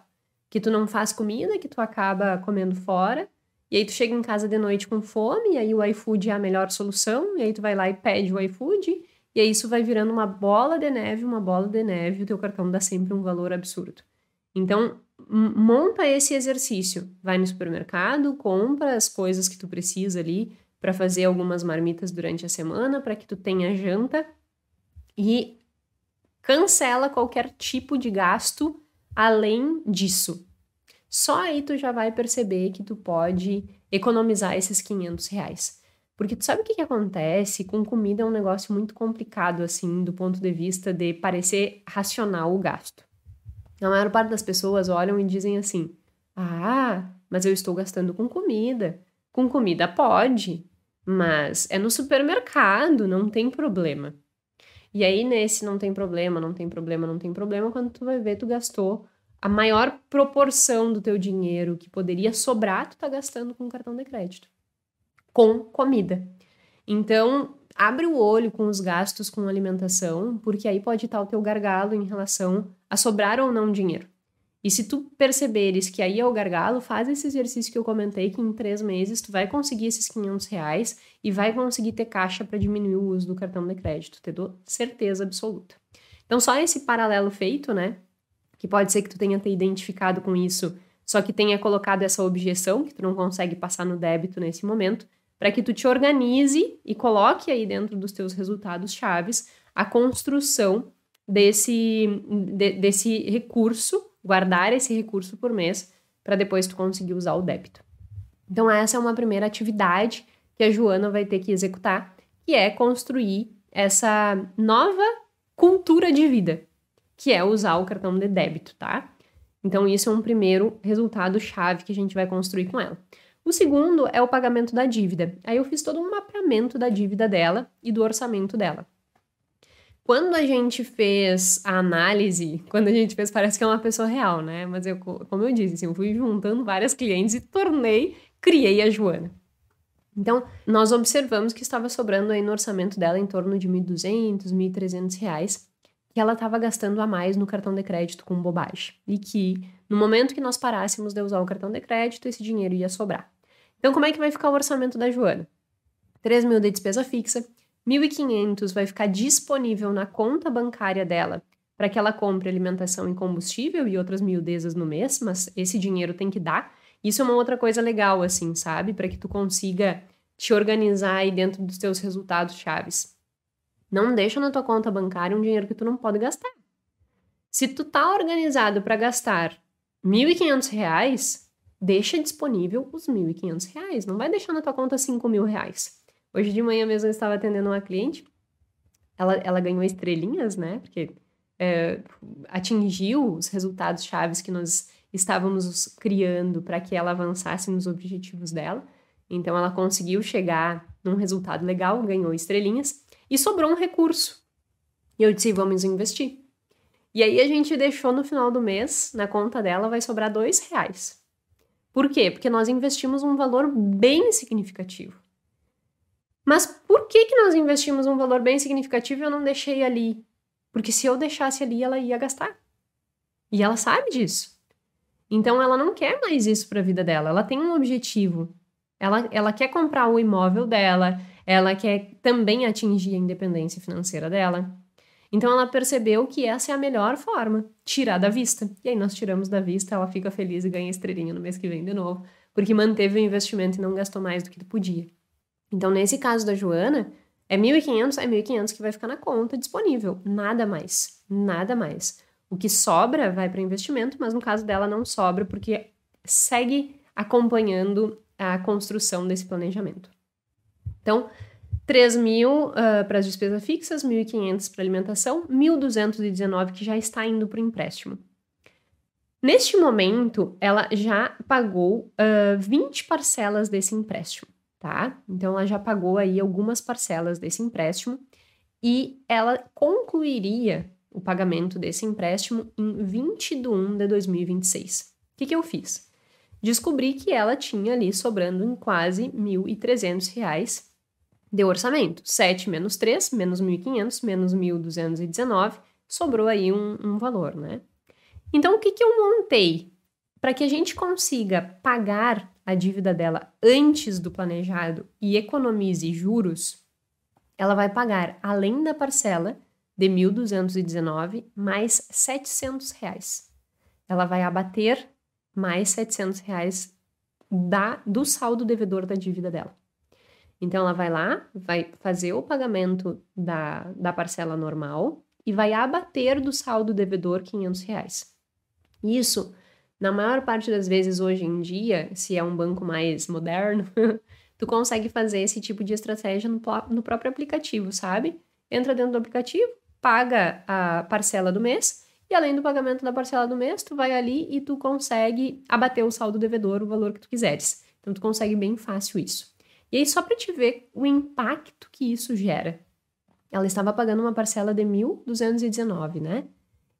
Que tu não faz comida, que tu acaba comendo fora, e aí tu chega em casa de noite com fome, e aí o iFood é a melhor solução, e aí tu vai lá e pede o iFood, e aí isso vai virando uma bola de neve, e o teu cartão dá sempre um valor absurdo. Então, monta esse exercício. Vai no supermercado, compra as coisas que tu precisa ali para fazer algumas marmitas durante a semana, para que tu tenha janta, e cancela qualquer tipo de gasto além disso. Só aí tu já vai perceber que tu pode economizar esses R$ 500. Porque tu sabe o que acontece? Com comida é um negócio muito complicado, assim, do ponto de vista de parecer racional o gasto. A maior parte das pessoas olham e dizem assim, mas eu estou gastando com comida. Com comida pode, mas é no supermercado, não tem problema. E aí, nesse não tem problema, quando tu vai ver, tu gastou a maior proporção do teu dinheiro que poderia sobrar, tu tá gastando com cartão de crédito. Com comida. Então, abre o olho com os gastos com alimentação, porque aí pode estar o teu gargalo em relação a sobrar ou não dinheiro. E se tu perceberes que aí é o gargalo, faz esse exercício que eu comentei, que em 3 meses tu vai conseguir esses R$ 500 e vai conseguir ter caixa para diminuir o uso do cartão de crédito, te dou certeza absoluta. Então, só esse paralelo feito, né, que pode ser que tu tenha te identificado com isso, só que tenha colocado essa objeção, que tu não consegue passar no débito nesse momento, para que tu te organize e coloque aí dentro dos teus resultados chaves a construção desse recurso, guardar esse recurso por mês, para depois tu conseguir usar o débito. Então essa é uma primeira atividade que a Joana vai ter que executar, que é construir essa nova cultura de vida, que é usar o cartão de débito, tá? Então isso é um primeiro resultado chave que a gente vai construir com ela. O segundo é o pagamento da dívida. Aí eu fiz todo um mapeamento da dívida dela e do orçamento dela. Quando a gente fez a análise, parece que é uma pessoa real, né? Mas como eu disse, assim, eu fui juntando várias clientes e criei a Joana. Então, nós observamos que estava sobrando aí no orçamento dela em torno de R$ 1.200, R$ 1.300, que ela estava gastando a mais no cartão de crédito com bobagem. E que, no momento que nós parássemos de usar o cartão de crédito, esse dinheiro ia sobrar. Então, como é que vai ficar o orçamento da Joana? 3.000 de despesa fixa, 1.500 vai ficar disponível na conta bancária dela para que ela compre alimentação e combustível e outras miudezas no mês, mas esse dinheiro tem que dar. Isso é uma outra coisa legal, assim, sabe? Para que tu consiga te organizar aí dentro dos teus resultados chaves. Não deixa na tua conta bancária um dinheiro que tu não pode gastar. Se tu tá organizado para gastar R$ 1.500, deixa disponível os R$ 1.500. Não vai deixar na tua conta R$ 5.000. Hoje de manhã mesmo eu estava atendendo uma cliente, ela ganhou estrelinhas, né, porque atingiu os resultados chaves que nós estávamos criando para que ela avançasse nos objetivos dela. Então ela conseguiu chegar num resultado legal, ganhou estrelinhas e sobrou um recurso. E eu disse, vamos investir. E aí a gente deixou no final do mês, na conta dela vai sobrar R$ 2. Por quê? Porque nós investimos um valor bem significativo. Mas por que nós investimos um valor bem significativo e eu não deixei ali? Porque se eu deixasse ali, ela ia gastar. E ela sabe disso. Então, ela não quer mais isso para a vida dela. Ela tem um objetivo. Ela quer comprar o imóvel dela. Ela quer também atingir a independência financeira dela. Então, ela percebeu que essa é a melhor forma. Tirar da vista. E aí, nós tiramos da vista, ela fica feliz e ganha estrelinha no mês que vem de novo. Porque manteve o investimento e não gastou mais do que podia. Então, nesse caso da Joana, é 1.500 que vai ficar na conta disponível. Nada mais. Nada mais. O que sobra vai para investimento, mas no caso dela não sobra porque segue acompanhando a construção desse planejamento. Então, 3.000 para as despesas fixas, 1.500 para alimentação, 1.219 que já está indo para o empréstimo. Neste momento, ela já pagou 20 parcelas desse empréstimo. Tá? Então, ela já pagou aí algumas parcelas desse empréstimo e ela concluiria o pagamento desse empréstimo em 20 de 1 de 2026. O que eu fiz? Descobri que ela tinha ali sobrando em quase R$ 1.300 Deu orçamento. 7 menos 3, menos 1.500, menos 1.219, sobrou aí um valor, né? Então, o que eu montei? Para que a gente consiga pagar a dívida dela antes do planejado e economize juros, ela vai pagar, além da parcela de 1.219, mais R$700. Ela vai abater mais R$700 do saldo devedor da dívida dela. Então, ela vai lá, vai fazer o pagamento da parcela normal e vai abater do saldo devedor R$500. Isso, na maior parte das vezes hoje em dia, se é um banco mais moderno, tu consegue fazer esse tipo de estratégia no próprio aplicativo, sabe? Entra dentro do aplicativo, paga a parcela do mês e além do pagamento da parcela do mês, tu vai ali e tu consegue abater o saldo devedor, o valor que tu quiseres. Então, tu consegue bem fácil isso. E aí, só para te ver o impacto que isso gera. Ela estava pagando uma parcela de 1.219, né?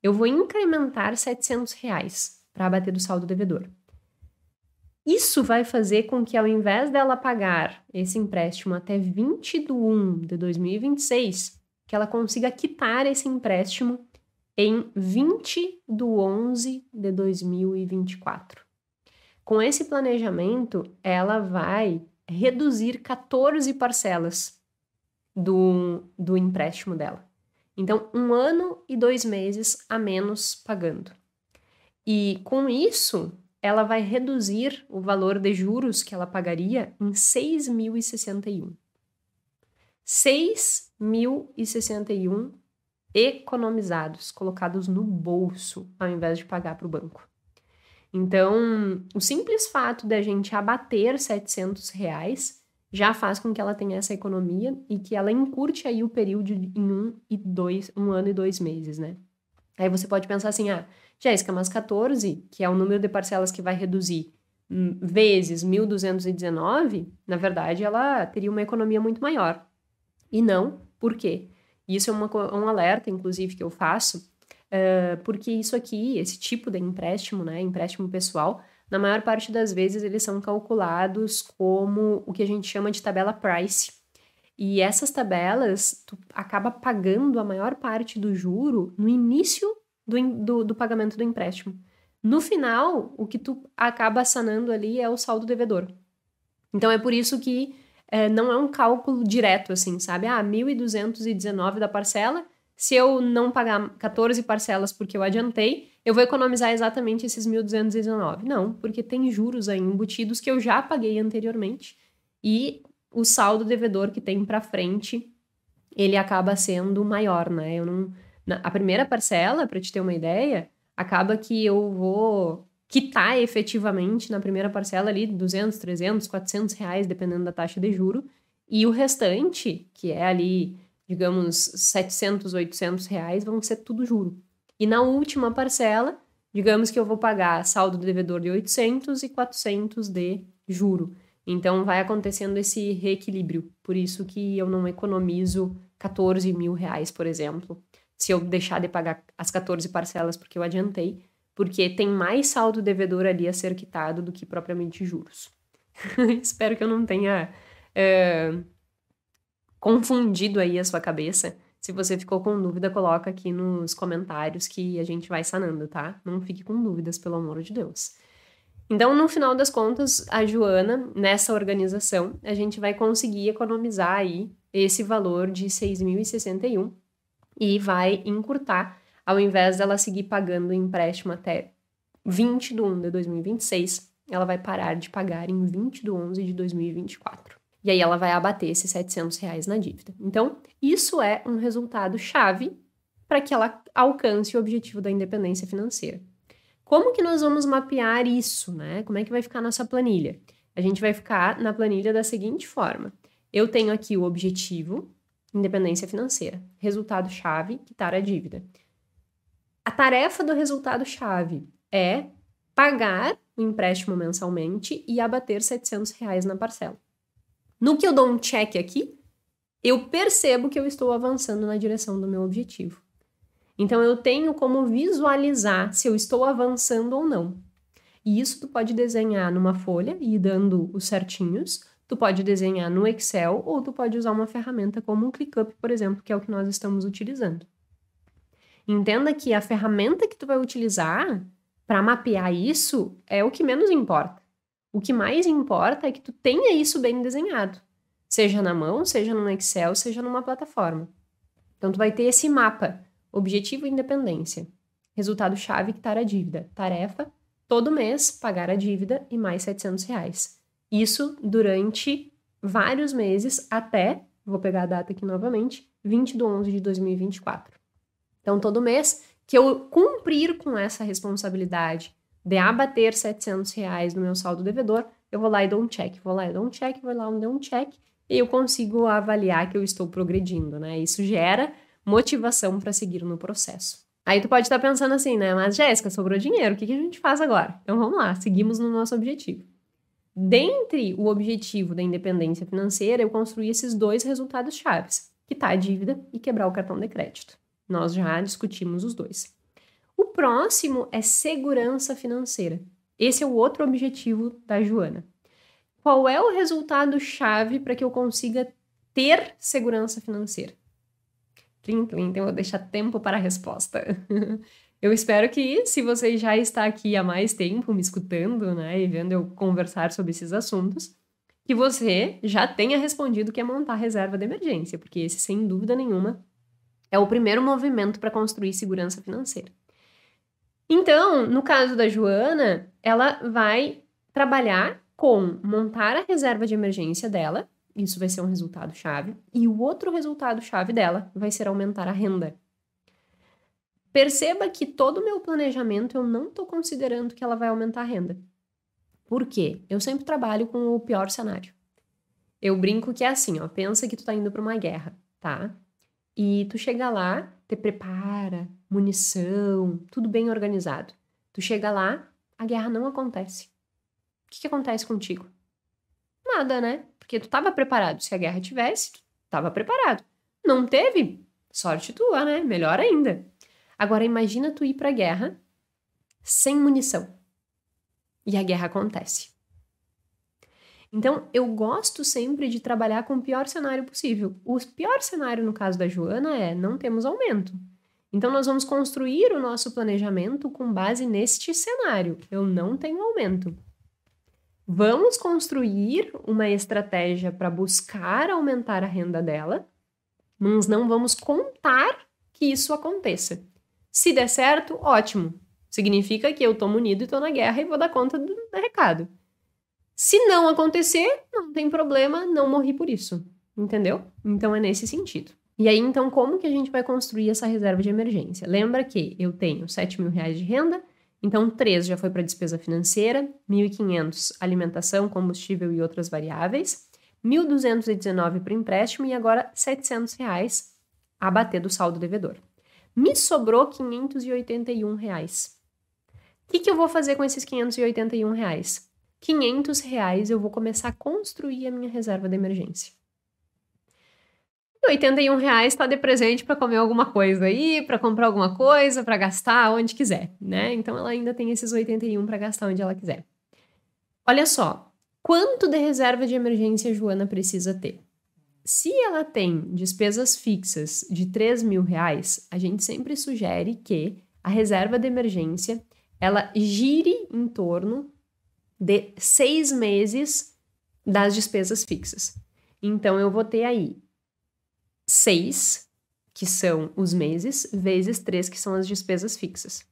Eu vou incrementar R$700 para abater do saldo devedor. Isso vai fazer com que, ao invés dela pagar esse empréstimo até 20/1 de 2026, que ela consiga quitar esse empréstimo em 20/11 de 2024. Com esse planejamento, ela vai reduzir 14 parcelas do empréstimo dela. Então, 1 ano e 2 meses a menos pagando. E com isso, ela vai reduzir o valor de juros que ela pagaria em 6.061. 6.061 economizados, colocados no bolso, ao invés de pagar para o banco. Então, o simples fato da gente abater R$700 já faz com que ela tenha essa economia e que ela encurte aí o período em 1 ano e 2 meses, né? Aí você pode pensar assim, Jéssica, mas 14, que é o número de parcelas que vai reduzir, vezes 1.219, na verdade, ela teria uma economia muito maior. E não, por quê? Isso é um alerta, inclusive, que eu faço, porque isso aqui, esse tipo de empréstimo, né, empréstimo pessoal, na maior parte das vezes eles são calculados como o que a gente chama de tabela price. E essas tabelas, tu acaba pagando a maior parte do juro no início do pagamento do empréstimo. No final, o que tu acaba sanando ali é o saldo devedor. Então, é por isso que não é um cálculo direto, assim, sabe? 1.219 da parcela, se eu não pagar 14 parcelas porque eu adiantei, eu vou economizar exatamente esses 1.219. Não, porque tem juros aí embutidos que eu já paguei anteriormente e o saldo devedor que tem para frente, ele acaba sendo maior, né? A primeira parcela, para te ter uma ideia, acaba que eu vou quitar efetivamente na primeira parcela ali 200, 300, 400 reais, dependendo da taxa de juro, e o restante, que é ali, digamos, 700, 800 reais, vão ser tudo juro. E na última parcela, digamos que eu vou pagar saldo do devedor de 800 e 400 de juro. Então, vai acontecendo esse reequilíbrio. Por isso que eu não economizo 14 mil reais, por exemplo, se eu deixar de pagar as 14 parcelas porque eu adiantei, porque tem mais saldo devedor ali a ser quitado do que propriamente juros. Espero que eu não tenha confundido aí a sua cabeça. Se você ficou com dúvida, coloca aqui nos comentários que a gente vai sanando, tá? Não fique com dúvidas, pelo amor de Deus. Então, no final das contas, a Joana, nessa organização, a gente vai conseguir economizar aí esse valor de 6.061 e vai encurtar, ao invés dela seguir pagando o empréstimo até 20/1 de 2026, ela vai parar de pagar em 20/11 de 2024. E aí ela vai abater esses 700 reais na dívida. Então, isso é um resultado chave para que ela alcance o objetivo da independência financeira. Como que nós vamos mapear isso, né? Como é que vai ficar a nossa planilha? A gente vai ficar na planilha da seguinte forma. Eu tenho aqui o objetivo, independência financeira. Resultado-chave, quitar a dívida. A tarefa do resultado-chave é pagar o empréstimo mensalmente e abater 700 reais na parcela. No que eu dou um check aqui, eu percebo que eu estou avançando na direção do meu objetivo. Então, eu tenho como visualizar se eu estou avançando ou não. E isso tu pode desenhar numa folha e ir dando os certinhos. Tu pode desenhar no Excel ou tu pode usar uma ferramenta como um ClickUp, por exemplo, que é o que nós estamos utilizando. Entenda que a ferramenta que tu vai utilizar para mapear isso é o que menos importa. O que mais importa é que tu tenha isso bem desenhado, seja na mão, seja no Excel, seja numa plataforma. Então, tu vai ter esse mapa, objetivo e independência. Resultado-chave, quitar a dívida. Tarefa, todo mês, pagar a dívida e mais R$700. Isso durante vários meses até, vou pegar a data aqui novamente, 20/11/2024. Então, todo mês que eu cumprir com essa responsabilidade de abater R$700 no meu saldo devedor, eu vou lá e dou um check, vou lá e dou um check, vou lá e dou um check, e eu consigo avaliar que eu estou progredindo, né? Isso gera motivação para seguir no processo. Aí tu pode estar pensando assim, né? Mas, Jéssica, sobrou dinheiro, o que a gente faz agora? Então, vamos lá, seguimos no nosso objetivo. Dentre o objetivo da independência financeira, eu construí esses 2 resultados chaves, quitar a dívida e quebrar o cartão de crédito. Nós já discutimos os 2. O próximo é segurança financeira. Esse é o outro objetivo da Joana. Qual é o resultado-chave para que eu consiga ter segurança financeira? Então eu vou deixar tempo para a resposta. Eu espero que, se você já está aqui há mais tempo me escutando, né, e vendo eu conversar sobre esses assuntos, que você já tenha respondido que é montar reserva de emergência, porque esse, sem dúvida nenhuma, é o primeiro movimento para construir segurança financeira. Então, no caso da Joana, ela vai trabalhar com montar a reserva de emergência dela, isso vai ser um resultado-chave, e o outro resultado-chave dela vai ser aumentar a renda. Perceba que todo o meu planejamento eu não estou considerando que ela vai aumentar a renda. Por quê? Eu sempre trabalho com o pior cenário. Eu brinco que é assim, ó, pensa que tu tá indo para uma guerra, tá? E tu chega lá, te prepara, munição, tudo bem organizado. Tu chega lá, a guerra não acontece. O que acontece contigo? Nada, né? Porque tu tava preparado. Se a guerra tivesse, tu tava preparado. Não teve? Sorte tua, né? Melhor ainda. Agora imagina tu ir pra guerra sem munição. E a guerra acontece. Então, eu gosto sempre de trabalhar com o pior cenário possível. O pior cenário, no caso da Joana, é não temos aumento. Então, nós vamos construir o nosso planejamento com base neste cenário. Eu não tenho aumento. Vamos construir uma estratégia para buscar aumentar a renda dela, mas não vamos contar que isso aconteça. Se der certo, ótimo. Significa que eu estou munido e estou na guerra e vou dar conta do recado. Se não acontecer, não tem problema, não morri por isso. Entendeu? Então é nesse sentido. E aí, então, como que a gente vai construir essa reserva de emergência? Lembra que eu tenho R$7.000 de renda, então 3 já foi para despesa financeira, 1.500 alimentação, combustível e outras variáveis, 1.219 para empréstimo e agora R$700 a bater do saldo devedor. Me sobrou R$581. O que eu vou fazer com esses R$581? R$500 eu vou começar a construir a minha reserva de emergência. R$81 está de presente para comer alguma coisa aí, para comprar alguma coisa, para gastar onde quiser, né? Então ela ainda tem esses 81 para gastar onde ela quiser. Olha só, quanto de reserva de emergência a Joana precisa ter? Se ela tem despesas fixas de R$3.000, a gente sempre sugere que a reserva de emergência ela gire em torno de 6 meses das despesas fixas. Então, eu vou ter aí 6, que são os meses, vezes 3, que são as despesas fixas.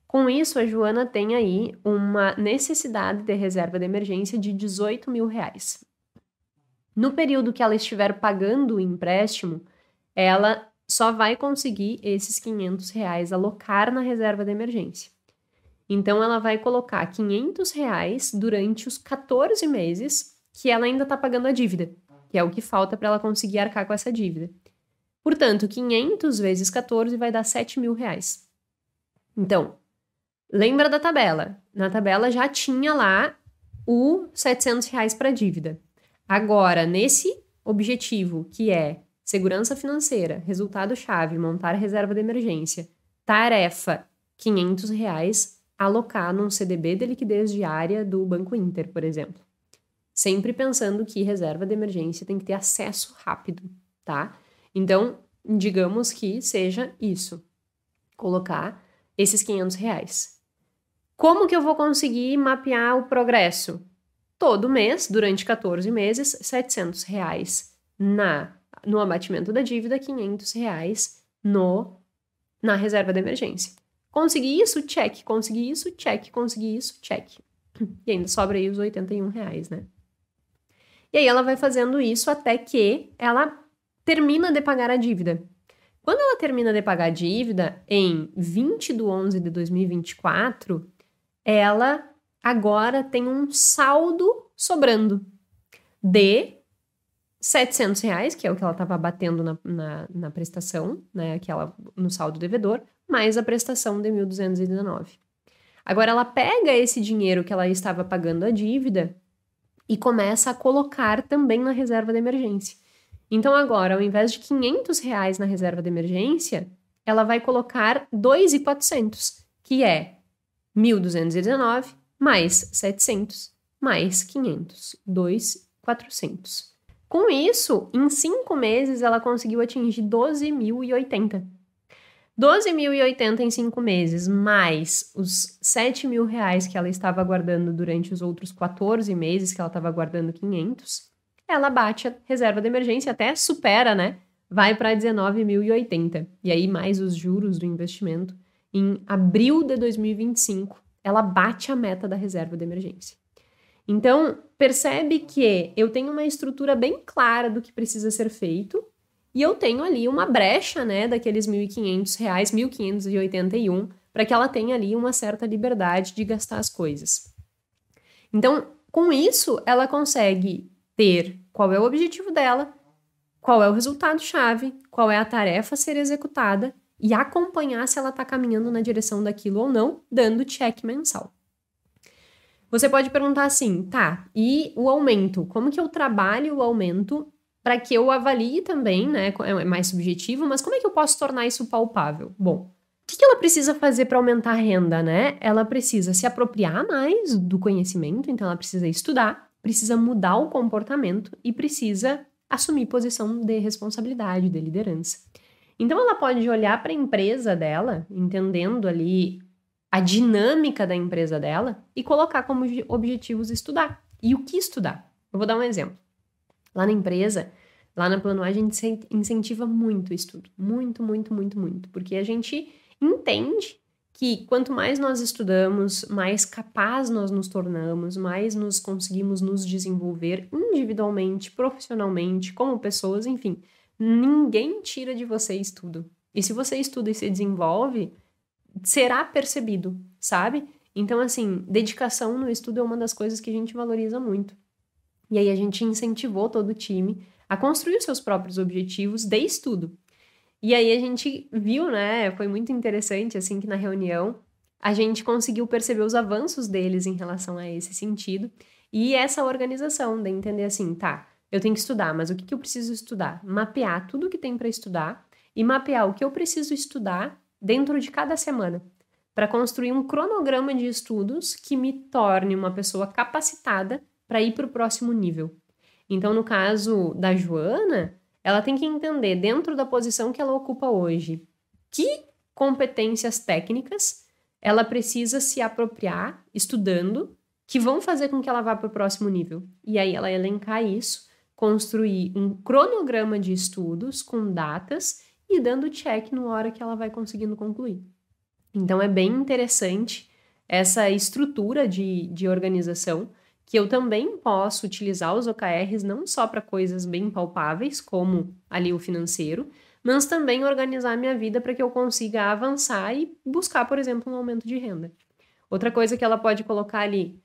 Com isso, a Joana tem aí uma necessidade de reserva de emergência de R$18.000. No período que ela estiver pagando o empréstimo, ela só vai conseguir esses R$500 alocar na reserva de emergência. Então, ela vai colocar R$500 durante os 14 meses que ela ainda está pagando a dívida, que é o que falta para ela conseguir arcar com essa dívida. Portanto, 500 vezes 14 vai dar R$7.000. Então, lembra da tabela? Na tabela já tinha lá o R$700 para dívida. Agora, nesse objetivo, que é segurança financeira, resultado-chave, montar reserva de emergência, tarefa, R$500, alocar num CDB de liquidez diária do Banco Inter, por exemplo. Sempre pensando que reserva de emergência tem que ter acesso rápido, tá? Então, digamos que seja isso, colocar esses R$ 500. Como que eu vou conseguir mapear o progresso? Todo mês, durante 14 meses, R$ 700 no abatimento da dívida, R$ 500 na reserva de emergência. Consegui isso? Check. Consegui isso? Check. Consegui isso? Check. E ainda sobra aí os R$ 81, né? E aí ela vai fazendo isso até que ela termina de pagar a dívida. Quando ela termina de pagar a dívida, em 20 de 11 de 2024, ela agora tem um saldo sobrando de R$ 700, que é o que ela estava batendo na prestação, né, no saldo devedor, mais a prestação de 1.219. Agora ela pega esse dinheiro que ela estava pagando a dívida e começa a colocar também na reserva de emergência. Então agora, ao invés de R$ 500 na reserva de emergência, ela vai colocar 2.400, que é 1.219 mais 700 mais 500, 2.400. Com isso, em 5 meses, ela conseguiu atingir 12.080. 12.080 em 5 meses, mais os R$ 7.000 que ela estava guardando durante os outros 14 meses, que ela estava guardando 500, ela bate a reserva de emergência, até supera, né? Vai para 19.080. E aí, mais os juros do investimento, em abril de 2025, ela bate a meta da reserva de emergência. Então, percebe que eu tenho uma estrutura bem clara do que precisa ser feito e eu tenho ali uma brecha, né, daqueles R$ 1.500, 1.581, para que ela tenha ali uma certa liberdade de gastar as coisas. Então, com isso, ela consegue ter qual é o objetivo dela, qual é o resultado-chave, qual é a tarefa a ser executada e acompanhar se ela está caminhando na direção daquilo ou não, dando check mensal. Você pode perguntar assim, tá, e o aumento? Como que eu trabalho o aumento para que eu avalie também, né? É mais subjetivo, mas como é que eu posso tornar isso palpável? Bom, o que ela precisa fazer para aumentar a renda, né? Ela precisa se apropriar mais do conhecimento, então ela precisa estudar, precisa mudar o comportamento e precisa assumir posição de responsabilidade, de liderança. Então ela pode olhar para a empresa dela, entendendo ali a dinâmica da empresa dela e colocar como objetivos estudar. E o que estudar? Eu vou dar um exemplo. Lá na empresa, lá na Plano A, a gente incentiva muito o estudo. Muito, muito, muito, muito. Porque a gente entende que quanto mais nós estudamos, mais capaz nós nos tornamos, mais nos conseguimos nos desenvolver individualmente, profissionalmente, como pessoas, enfim. Ninguém tira de você estudo. E se você estuda e se desenvolve, será percebido, sabe? Então, assim, dedicação no estudo é uma das coisas que a gente valoriza muito. E aí a gente incentivou todo o time a construir os seus próprios objetivos de estudo. E aí a gente viu, né, foi muito interessante, assim, que na reunião a gente conseguiu perceber os avanços deles em relação a esse sentido e essa organização de entender assim, tá, eu tenho que estudar, mas o que eu preciso estudar? Mapear tudo o que tem para estudar e mapear o que eu preciso estudar dentro de cada semana, para construir um cronograma de estudos que me torne uma pessoa capacitada para ir para o próximo nível. Então, no caso da Joana, ela tem que entender, dentro da posição que ela ocupa hoje, que competências técnicas ela precisa se apropriar estudando, que vão fazer com que ela vá para o próximo nível. E aí ela elencar isso, construir um cronograma de estudos com datas e dando check na hora que ela vai conseguindo concluir. Então é bem interessante essa estrutura de organização, que eu também posso utilizar os OKRs não só para coisas bem palpáveis, como ali o financeiro, mas também organizar a minha vida para que eu consiga avançar e buscar, por exemplo, um aumento de renda. Outra coisa que ela pode colocar ali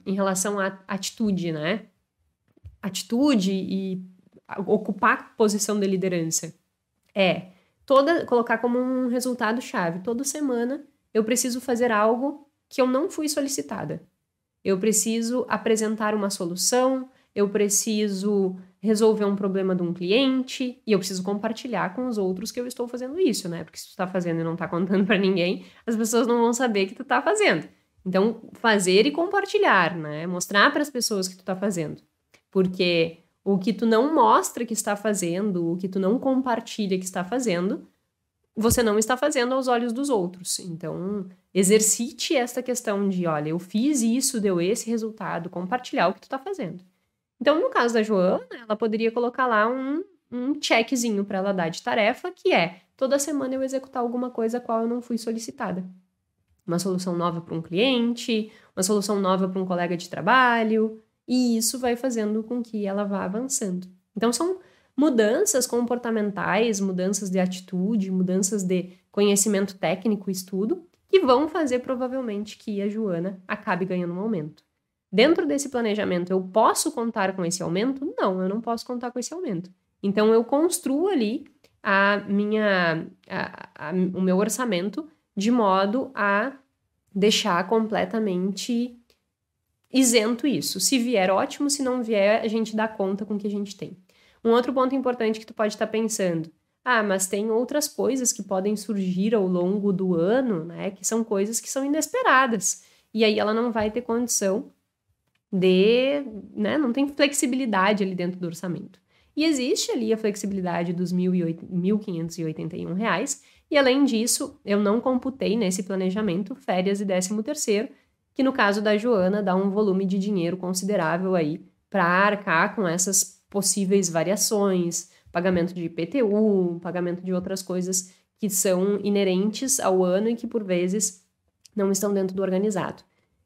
em relação à atitude, né? Atitude e ocupar posição de liderança. Colocar como um resultado-chave. Toda semana eu preciso fazer algo que eu não fui solicitada. Eu preciso apresentar uma solução, eu preciso resolver um problema de um cliente e eu preciso compartilhar com os outros que eu estou fazendo isso, né? Porque se tu tá fazendo e não tá contando para ninguém, as pessoas não vão saber que tu tá fazendo. Então, fazer e compartilhar, né? Mostrar para as pessoas que tu tá fazendo. Porque o que tu não mostra que está fazendo, o que tu não compartilha que está fazendo, você não está fazendo aos olhos dos outros. Então, exercite esta questão de, olha, eu fiz isso, deu esse resultado, compartilhar o que tu tá fazendo. Então, no caso da Joana, ela poderia colocar lá um checkzinho para ela dar de tarefa, que é, toda semana eu executar alguma coisa a qual eu não fui solicitada. Uma solução nova para um cliente, uma solução nova para um colega de trabalho, e isso vai fazendo com que ela vá avançando. Então, são mudanças comportamentais, mudanças de atitude, mudanças de conhecimento técnico e estudo, que vão fazer provavelmente que a Joana acabe ganhando um aumento. Dentro desse planejamento, eu posso contar com esse aumento? Não, eu não posso contar com esse aumento. Então, eu construo ali o meu orçamento de modo a deixar completamente isento isso. Se vier, ótimo. Se não vier, a gente dá conta com o que a gente tem. Um outro ponto importante que tu pode estar pensando, mas tem outras coisas que podem surgir ao longo do ano, né, que são coisas que são inesperadas. E aí ela não vai ter condição não tem flexibilidade ali dentro do orçamento. E existe ali a flexibilidade dos R$ 1.581, e além disso, eu não computei nesse planejamento férias e 13º, que no caso da Joana dá um volume de dinheiro considerável aí para arcar com essas possíveis variações, pagamento de IPTU, pagamento de outras coisas que são inerentes ao ano e que por vezes não estão dentro do organizado.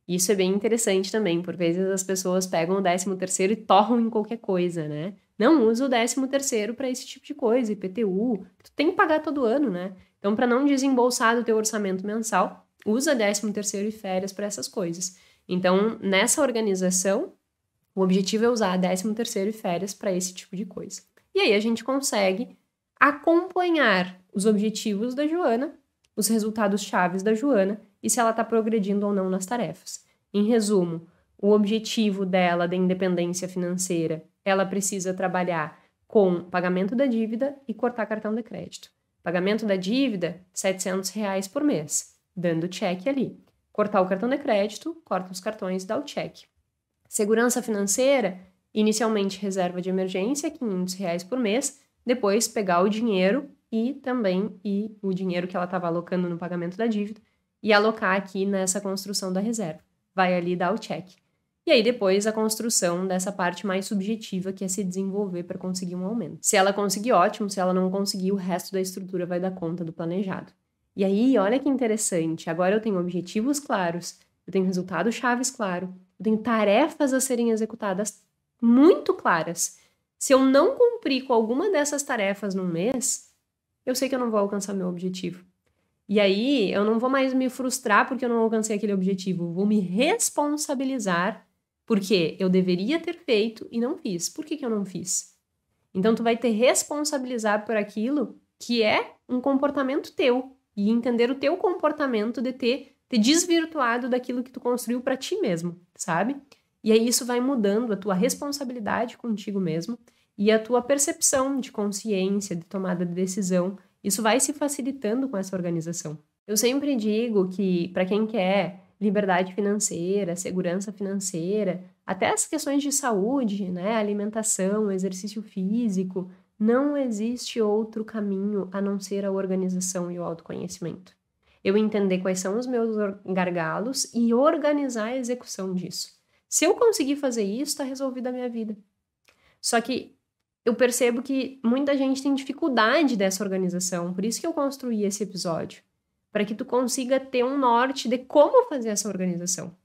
Isso é bem interessante também, por vezes as pessoas pegam o 13º e torram em qualquer coisa, né? Não usa o 13º para esse tipo de coisa, IPTU, tu tem que pagar todo ano, né? Então, para não desembolsar do teu orçamento mensal, usa 13º e férias para essas coisas. Então, nessa organização, o objetivo é usar 13º e férias para esse tipo de coisa. E aí a gente consegue acompanhar os objetivos da Joana, os resultados chaves da Joana e se ela está progredindo ou não nas tarefas. Em resumo, o objetivo dela da independência financeira, ela precisa trabalhar com pagamento da dívida e cortar cartão de crédito. Pagamento da dívida, R$ 700 por mês, dando check ali. Cortar o cartão de crédito, corta os cartões e dá o check. Segurança financeira, inicialmente reserva de emergência, R$ 500 por mês, depois pegar o dinheiro e o dinheiro que ela estava alocando no pagamento da dívida e alocar aqui nessa construção da reserva. Vai ali dar o check. E aí depois a construção dessa parte mais subjetiva que é se desenvolver para conseguir um aumento. Se ela conseguir, ótimo. Se ela não conseguir, o resto da estrutura vai dar conta do planejado. E aí, olha que interessante. Agora eu tenho objetivos claros, eu tenho resultados chaves claros, eu tenho tarefas a serem executadas muito claras. Se eu não cumprir com alguma dessas tarefas num mês, eu sei que eu não vou alcançar meu objetivo. E aí, eu não vou mais me frustrar porque eu não alcancei aquele objetivo. Vou me responsabilizar porque eu deveria ter feito e não fiz. Por que eu não fiz? Então, tu vai te responsabilizar por aquilo que é um comportamento teu e entender o teu comportamento de ter desvirtuado daquilo que tu construiu para ti mesmo, sabe? E aí isso vai mudando a tua responsabilidade contigo mesmo e a tua percepção de consciência, de tomada de decisão. Isso vai se facilitando com essa organização. Eu sempre digo que para quem quer liberdade financeira, segurança financeira, até as questões de saúde, né, alimentação, exercício físico, não existe outro caminho a não ser a organização e o autoconhecimento. Eu entender quais são os meus gargalos e organizar a execução disso. Se eu conseguir fazer isso, está resolvida a minha vida. Só que eu percebo que muita gente tem dificuldade dessa organização, por isso que eu construí esse episódio, para que tu consiga ter um norte de como fazer essa organização.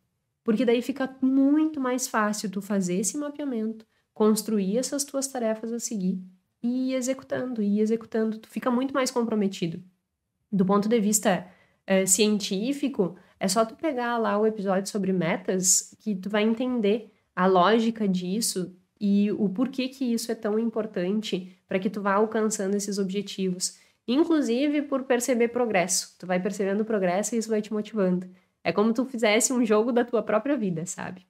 Porque daí fica muito mais fácil tu fazer esse mapeamento, construir essas tuas tarefas a seguir e ir executando, tu fica muito mais comprometido. Do ponto de vista científico, é só tu pegar lá o episódio sobre metas que tu vai entender a lógica disso e o porquê que isso é tão importante para que tu vá alcançando esses objetivos. Inclusive por perceber progresso. Tu vai percebendo progresso e isso vai te motivando. É como tu fizesse um jogo da tua própria vida, sabe?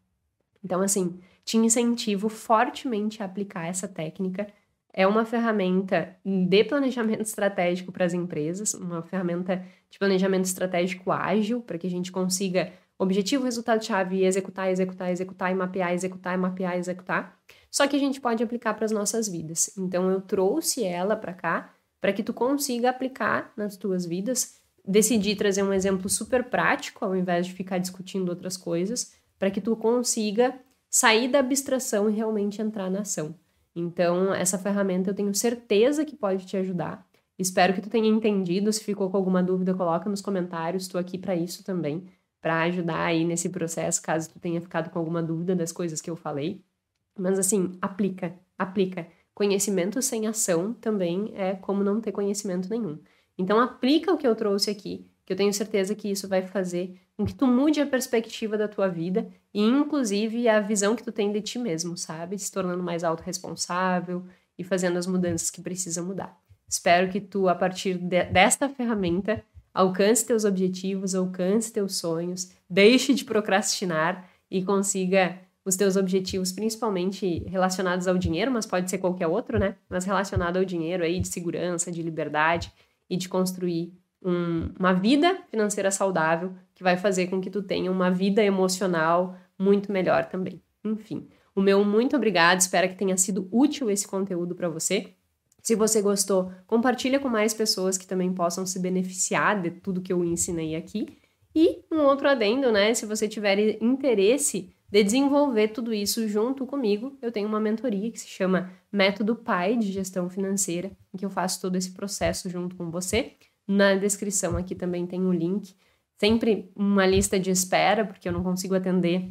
Então, assim, te incentivo fortemente a aplicar essa técnica. É uma ferramenta de planejamento estratégico para as empresas, uma ferramenta de planejamento estratégico ágil, para que a gente consiga Objetivo, resultado, chave, e executar, executar, executar, e mapear, executar, e mapear, executar. Só que a gente pode aplicar para as nossas vidas. Então, eu trouxe ela para cá para que tu consiga aplicar nas tuas vidas. Decidi trazer um exemplo super prático, ao invés de ficar discutindo outras coisas, para que tu consiga sair da abstração e realmente entrar na ação. Então, essa ferramenta eu tenho certeza que pode te ajudar. Espero que tu tenha entendido. Se ficou com alguma dúvida, coloca nos comentários. Estou aqui para isso também, para ajudar aí nesse processo, caso tu tenha ficado com alguma dúvida das coisas que eu falei. Mas assim, aplica. Conhecimento sem ação também é como não ter conhecimento nenhum. Então aplica o que eu trouxe aqui, que eu tenho certeza que isso vai fazer com que tu mude a perspectiva da tua vida e inclusive a visão que tu tem de ti mesmo, sabe? Se tornando mais autorresponsável e fazendo as mudanças que precisa mudar. Espero que tu, a partir desta ferramenta, alcance teus objetivos, alcance teus sonhos, deixe de procrastinar e consiga os teus objetivos, principalmente relacionados ao dinheiro, mas pode ser qualquer outro, né? Mas relacionado ao dinheiro aí, de segurança, de liberdade e de construir uma vida financeira saudável que vai fazer com que tu tenha uma vida emocional muito melhor também. Enfim, o meu muito obrigado, espero que tenha sido útil esse conteúdo para você. Se você gostou, compartilha com mais pessoas que também possam se beneficiar de tudo que eu ensinei aqui. E um outro adendo, né? Se você tiver interesse de desenvolver tudo isso junto comigo, eu tenho uma mentoria que se chama Método PAI de Gestão Financeira, em que eu faço todo esse processo junto com você. Na descrição aqui também tem um link. Sempre uma lista de espera, porque eu não consigo atender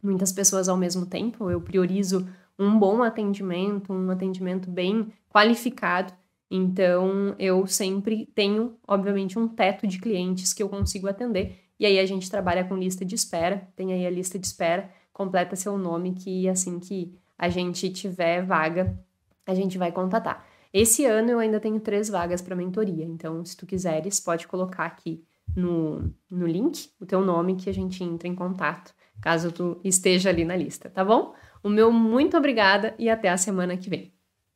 muitas pessoas ao mesmo tempo. Eu priorizo um bom atendimento, um atendimento bem qualificado. Então, eu sempre tenho, obviamente, um teto de clientes que eu consigo atender. E aí a gente trabalha com lista de espera. Tem aí a lista de espera, completa seu nome, que assim que a gente tiver vaga, a gente vai contatar. Esse ano eu ainda tenho 3 vagas para mentoria. Então, se tu quiseres, pode colocar aqui no link o teu nome que a gente entra em contato, caso tu esteja ali na lista, tá bom? O meu muito obrigada e até a semana que vem.